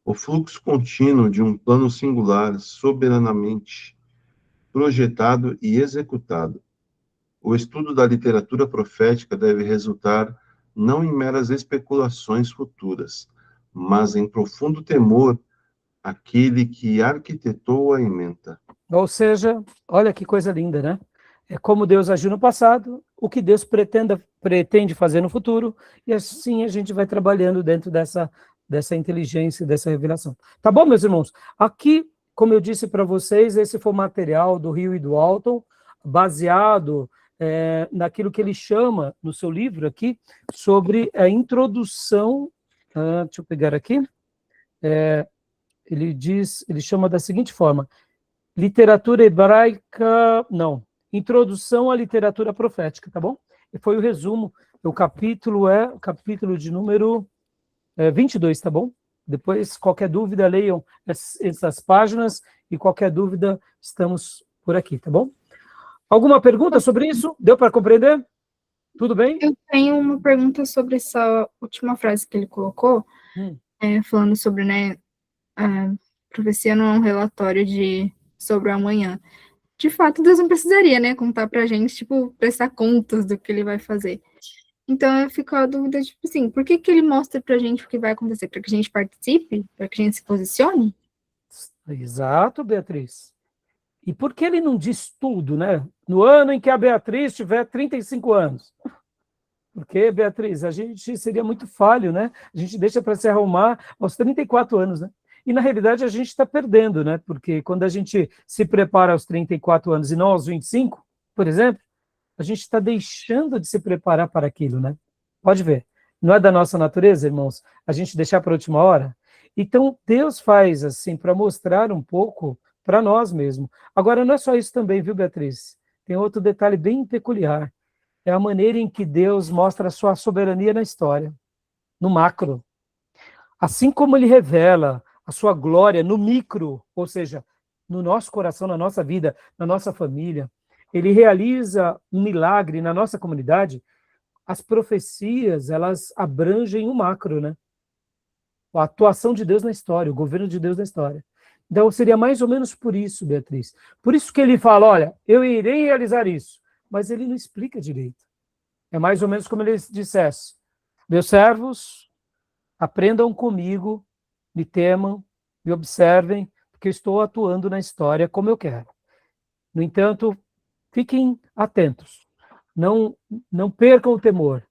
o fluxo contínuo de um plano singular, soberanamente projetado e executado. O estudo da literatura profética deve resultar não em meras especulações futuras, mas em profundo temor àquele que arquitetou a ementa. Ou seja, olha que coisa linda, né? É como Deus agiu no passado, o que Deus pretende fazer no futuro, e assim a gente vai trabalhando dentro dessa inteligência, dessa revelação. Tá bom, meus irmãos? Aqui, como eu disse para vocês, esse foi o material do Rio e do Alton, baseado naquilo que ele chama, no seu livro aqui, sobre a introdução, deixa eu pegar aqui, ele chama da seguinte forma, literatura hebraica, não, introdução à literatura profética, tá bom? E foi o resumo, o capítulo o capítulo de número 22, tá bom? Depois, qualquer dúvida, leiam essas páginas, e qualquer dúvida, estamos por aqui, tá bom? Alguma pergunta sobre isso? Deu para compreender? Tudo bem? Eu tenho uma pergunta sobre essa última frase que ele colocou, falando sobre, né, a profecia não é um relatório sobre o amanhã. De fato, Deus não precisaria, né, contar pra gente, tipo, prestar contas do que ele vai fazer. Então, eu fico a dúvida, tipo assim, por que ele mostra pra gente o que vai acontecer? Para que a gente participe? Para que a gente se posicione? Exato, Beatriz. E por que ele não diz tudo, né? No ano em que a Beatriz tiver 35 anos. Porque, Beatriz, a gente seria muito falho, né? A gente deixa para se arrumar aos 34 anos, né? E, na realidade, a gente está perdendo, né? Porque quando a gente se prepara aos 34 anos e não aos 25, por exemplo, a gente está deixando de se preparar para aquilo, né? Pode ver. Não é da nossa natureza, irmãos, a gente deixar para a última hora? Então, Deus faz assim para mostrar um pouco para nós mesmos. Agora, não é só isso também, viu, Beatriz? Tem outro detalhe bem peculiar. É a maneira em que Deus mostra a sua soberania na história, no macro. Assim como ele revela a sua glória no micro, ou seja, no nosso coração, na nossa vida, na nossa família, ele realiza um milagre na nossa comunidade. As profecias, elas abrangem o macro, né? A atuação de Deus na história, o governo de Deus na história. Então, seria mais ou menos por isso, Beatriz. Por isso que ele fala, olha, eu irei realizar isso, mas ele não explica direito. É mais ou menos como ele dissesse, meus servos, aprendam comigo, me temam, me observem, porque eu estou atuando na história como eu quero. No entanto, fiquem atentos, não percam o temor.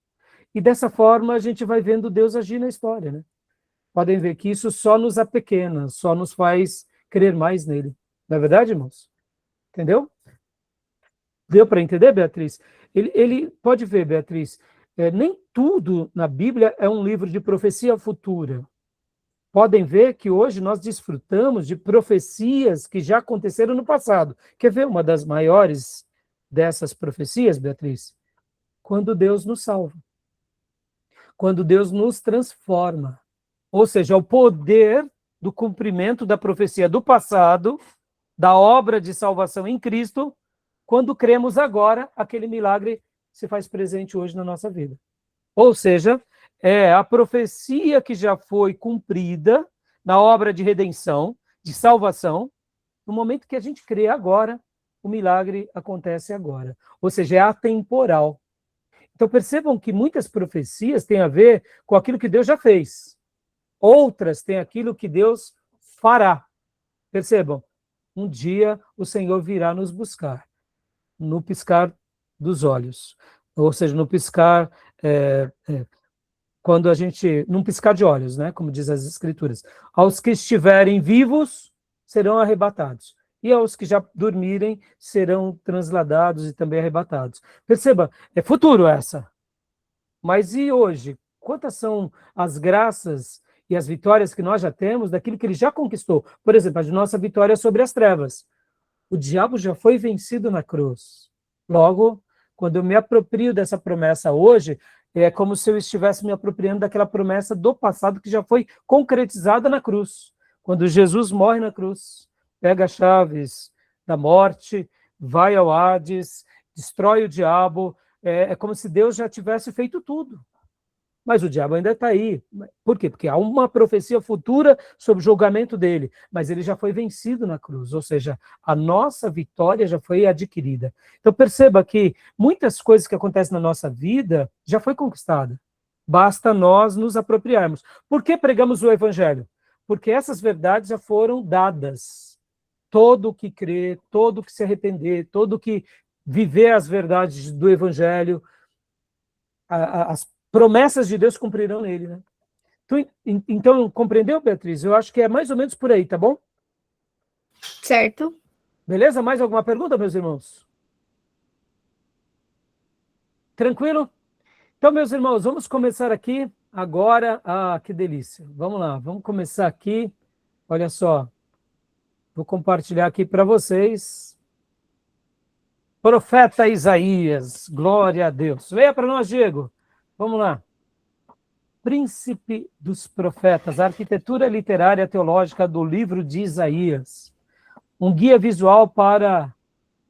E dessa forma a gente vai vendo Deus agir na história, né? Podem ver que isso só nos apequena, só nos faz crer mais nele. Não é verdade, irmãos? Entendeu? Deu para entender, Beatriz? Ele pode ver, Beatriz, nem tudo na Bíblia é um livro de profecia futura. Podem ver que hoje nós desfrutamos de profecias que já aconteceram no passado. Quer ver uma das maiores dessas profecias, Beatriz? Quando Deus nos salva. Quando Deus nos transforma. Ou seja, o poder do cumprimento da profecia do passado, da obra de salvação em Cristo, quando cremos agora, aquele milagre se faz presente hoje na nossa vida. Ou seja, é a profecia que já foi cumprida na obra de redenção, de salvação, no momento que a gente crê agora, o milagre acontece agora. Ou seja, é atemporal. Então percebam que muitas profecias têm a ver com aquilo que Deus já fez. Outras têm aquilo que Deus fará. Percebam, um dia o Senhor virá nos buscar, no piscar dos olhos. Ou seja, no piscar, quando a gente, num piscar de olhos, né? Como diz as Escrituras. Aos que estiverem vivos serão arrebatados. E aos que já dormirem serão transladados e também arrebatados. Perceba, é futuro essa. Mas e hoje? Quantas são as graças e as vitórias que nós já temos daquilo que ele já conquistou? Por exemplo, a nossa vitória sobre as trevas. O diabo já foi vencido na cruz. Logo, quando eu me aproprio dessa promessa hoje, é como se eu estivesse me apropriando daquela promessa do passado que já foi concretizada na cruz. Quando Jesus morre na cruz, pega as chaves da morte, vai ao Hades, destrói o diabo, é como se Deus já tivesse feito tudo. Mas o diabo ainda está aí. Por quê? Porque há uma profecia futura sobre o julgamento dele, mas ele já foi vencido na cruz, ou seja, a nossa vitória já foi adquirida. Então perceba que muitas coisas que acontecem na nossa vida já foi conquistada. Basta nós nos apropriarmos. Por que pregamos o evangelho? Porque essas verdades já foram dadas. Todo que crê, todo que se arrepender, todo que viver as verdades do evangelho, as promessas de Deus cumprirão nele, né? Então, compreendeu, Beatriz? Eu acho que é mais ou menos por aí, tá bom? Certo. Beleza? Mais alguma pergunta, meus irmãos? Tranquilo? Então, meus irmãos, vamos começar aqui agora. Ah, que delícia. Vamos lá, vamos começar aqui. Olha só. Vou compartilhar aqui para vocês. Profeta Isaías, glória a Deus. Venha para nós, Diego. Vamos lá. Príncipe dos Profetas, a arquitetura literária teológica do livro de Isaías. Um guia visual para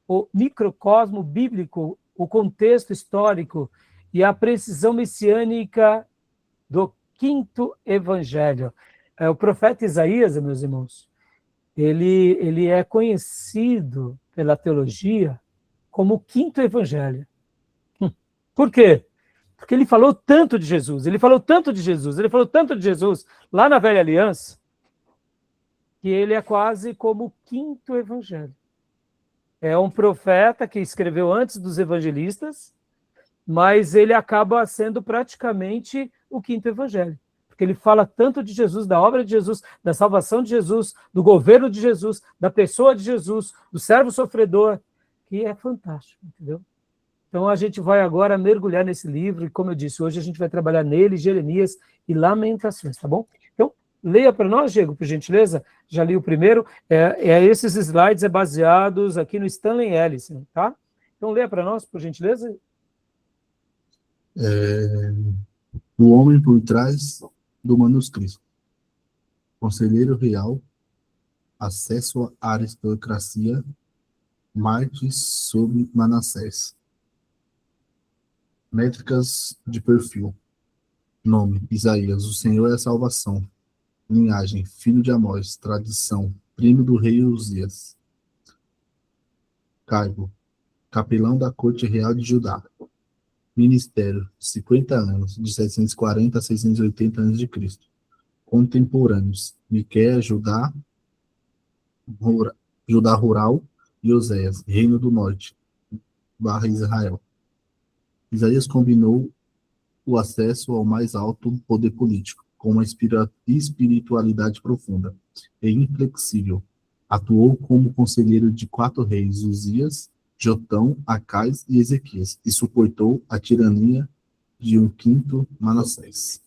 o microcosmo bíblico, o contexto histórico e a precisão messiânica do quinto evangelho. O profeta Isaías, meus irmãos, ele é conhecido pela teologia como o quinto evangelho. Por quê? Porque ele falou tanto de Jesus, ele falou tanto de Jesus lá na Velha Aliança, que ele é quase como o quinto evangelho. É um profeta que escreveu antes dos evangelistas, mas ele acaba sendo praticamente o quinto evangelho. porque ele fala tanto de Jesus, da obra de Jesus, da salvação de Jesus, do governo de Jesus, da pessoa de Jesus, do servo sofredor, que é fantástico, entendeu? Então a gente vai agora mergulhar nesse livro, e como eu disse, hoje a gente vai trabalhar nele, Jeremias e Lamentações, tá bom? Então, leia para nós, Diego, por gentileza. Já li o primeiro. Esses slides baseados aqui no Stanley Ellison, tá? Então, leia para nós, por gentileza. O homem por trás do manuscrito. Conselheiro real, acesso à aristocracia, Martes sobre Manassés. Métricas de perfil. Nome, Isaías, o Senhor é a salvação. Linhagem, filho de Amós. Tradição, primo do rei Uzias. Cargo, capelão da corte real de Judá. Ministério, 50 anos, de 740 a 680 a.C. Contemporâneos, Miqueias, Judá rural e Oséias, reino do norte, Israel. Isaías combinou o acesso ao mais alto poder político, com uma espiritualidade profunda e inflexível. Atuou como conselheiro de 4 reis, Uzias, Jotão, Acais e Ezequias, e suportou a tirania de um quinto Manassés.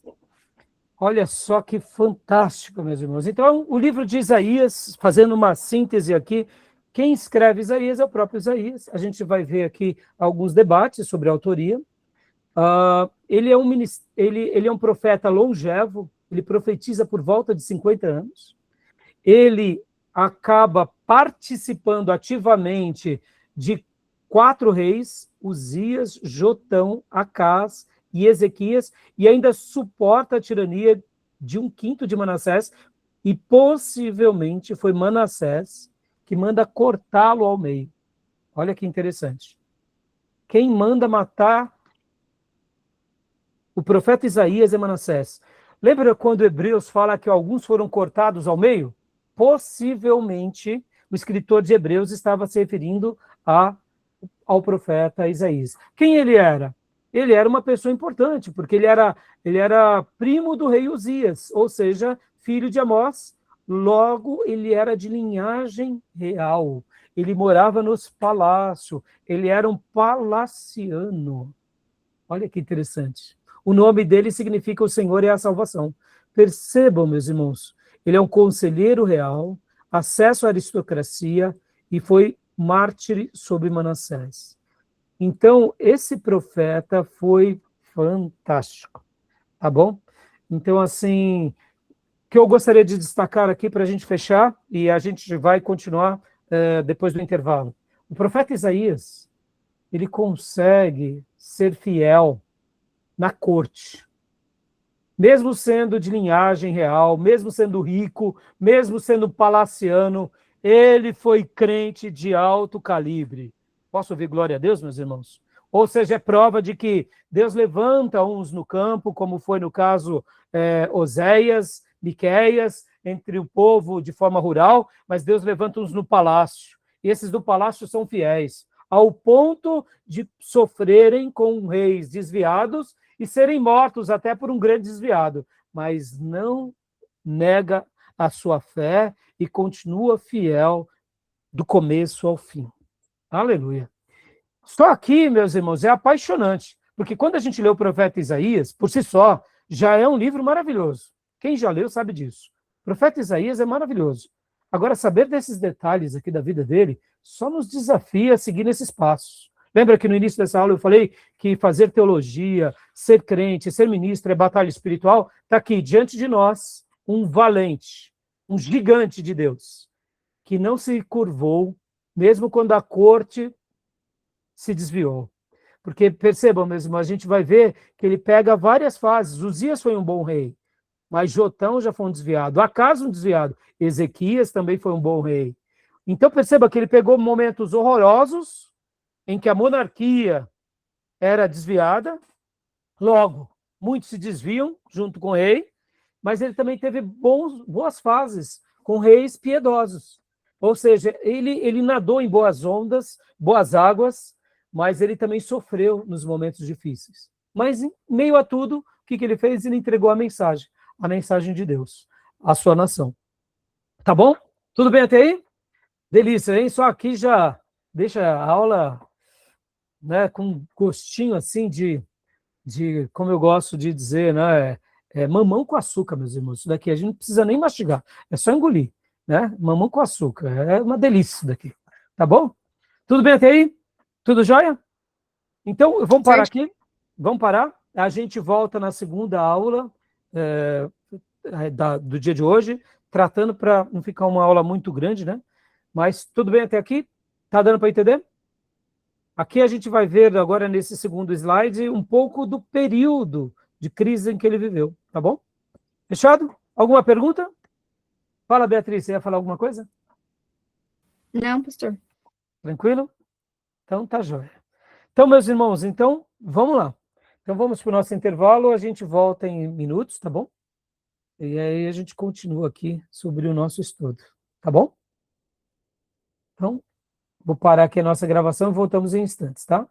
Olha só que fantástico, meus irmãos. Então, o livro de Isaías, fazendo uma síntese aqui, quem escreve Isaías é o próprio Isaías. A gente vai ver aqui alguns debates sobre a autoria. Ele é um profeta longevo, ele profetiza por volta de 50 anos. Ele acaba participando ativamente de 4 reis, Uzias, Jotão, Acás e Ezequias, e ainda suporta a tirania de um quinto de Manassés, e possivelmente foi Manassés que manda cortá-lo ao meio. Olha que interessante. Quem manda matar o profeta Isaías é Manassés. Lembra quando Hebreus fala que alguns foram cortados ao meio? Possivelmente o escritor de Hebreus estava se referindo ao profeta Isaías. Quem ele era? Ele era uma pessoa importante, porque ele era primo do rei Uzias, ou seja, filho de Amós. Logo, ele era de linhagem real. Ele morava nos palácios. Ele era um palaciano. Olha que interessante. O nome dele significa o Senhor é a salvação. Percebam, meus irmãos, ele é um conselheiro real, acesso à aristocracia e foi mártir sobre Manassés. Então, esse profeta foi fantástico, tá bom? Então, assim, o que eu gostaria de destacar aqui para a gente fechar, e a gente vai continuar depois do intervalo. O profeta Isaías, ele consegue ser fiel na corte, mesmo sendo de linhagem real, mesmo sendo rico, mesmo sendo palaciano, ele foi crente de alto calibre. Posso ouvir glória a Deus, meus irmãos? Ou seja, é prova de que Deus levanta uns no campo, como foi no caso Oséias, Miqueias, entre o povo de forma rural, mas Deus levanta uns no palácio. E esses do palácio são fiéis, ao ponto de sofrerem com reis desviados e serem mortos até por um grande desviado, mas não nega a sua fé e continua fiel do começo ao fim. Aleluia. Só aqui, meus irmãos, é apaixonante, porque quando a gente lê o profeta Isaías, por si só, já é um livro maravilhoso. Quem já leu sabe disso. O profeta Isaías é maravilhoso. Agora, saber desses detalhes aqui da vida dele só nos desafia a seguir nesses passos. Lembra que no início dessa aula eu falei que fazer teologia, ser crente, ser ministro é batalha espiritual? Está aqui, diante de nós, um valente, um gigante de Deus, que não se curvou, mesmo quando a corte se desviou. Porque, percebam, meus irmãos, a gente vai ver que ele pega várias fases. Uzias foi um bom rei, mas Jotão já foi um desviado. Acás um desviado. Ezequias também foi um bom rei. Então, perceba que ele pegou momentos horrorosos, em que a monarquia era desviada, logo, muitos se desviam junto com o rei, mas ele também teve boas fases com reis piedosos. Ou seja, ele nadou em boas ondas, boas águas, mas ele também sofreu nos momentos difíceis. Mas, em meio a tudo, o que ele fez? Ele entregou a mensagem. a mensagem de Deus, à sua nação. Tá bom? Tudo bem até aí? Delícia, hein? Só aqui já deixa a aula, né, com gostinho assim de como eu gosto de dizer, né, mamão com açúcar, meus irmãos. Isso daqui a gente não precisa nem mastigar, é só engolir, né? Mamão com açúcar, é uma delícia isso daqui. Tá bom? Tudo bem até aí? Tudo jóia? Então, vamos parar aqui? Vamos parar? A gente volta na segunda aula do dia de hoje, tratando para não ficar uma aula muito grande, né? Mas tudo bem até aqui? Tá dando para entender? Aqui a gente vai ver agora, nesse segundo slide, um pouco do período de crise em que ele viveu, tá bom? Fechado? Alguma pergunta? Fala, Beatriz, você ia falar alguma coisa? Não, pastor. Tranquilo? Então tá jóia. Então, meus irmãos, então, vamos lá. Então vamos para o nosso intervalo, a gente volta em minutos, tá bom? E aí a gente continua aqui sobre o nosso estudo, tá bom? Então, vou parar aqui a nossa gravação e voltamos em instantes, tá?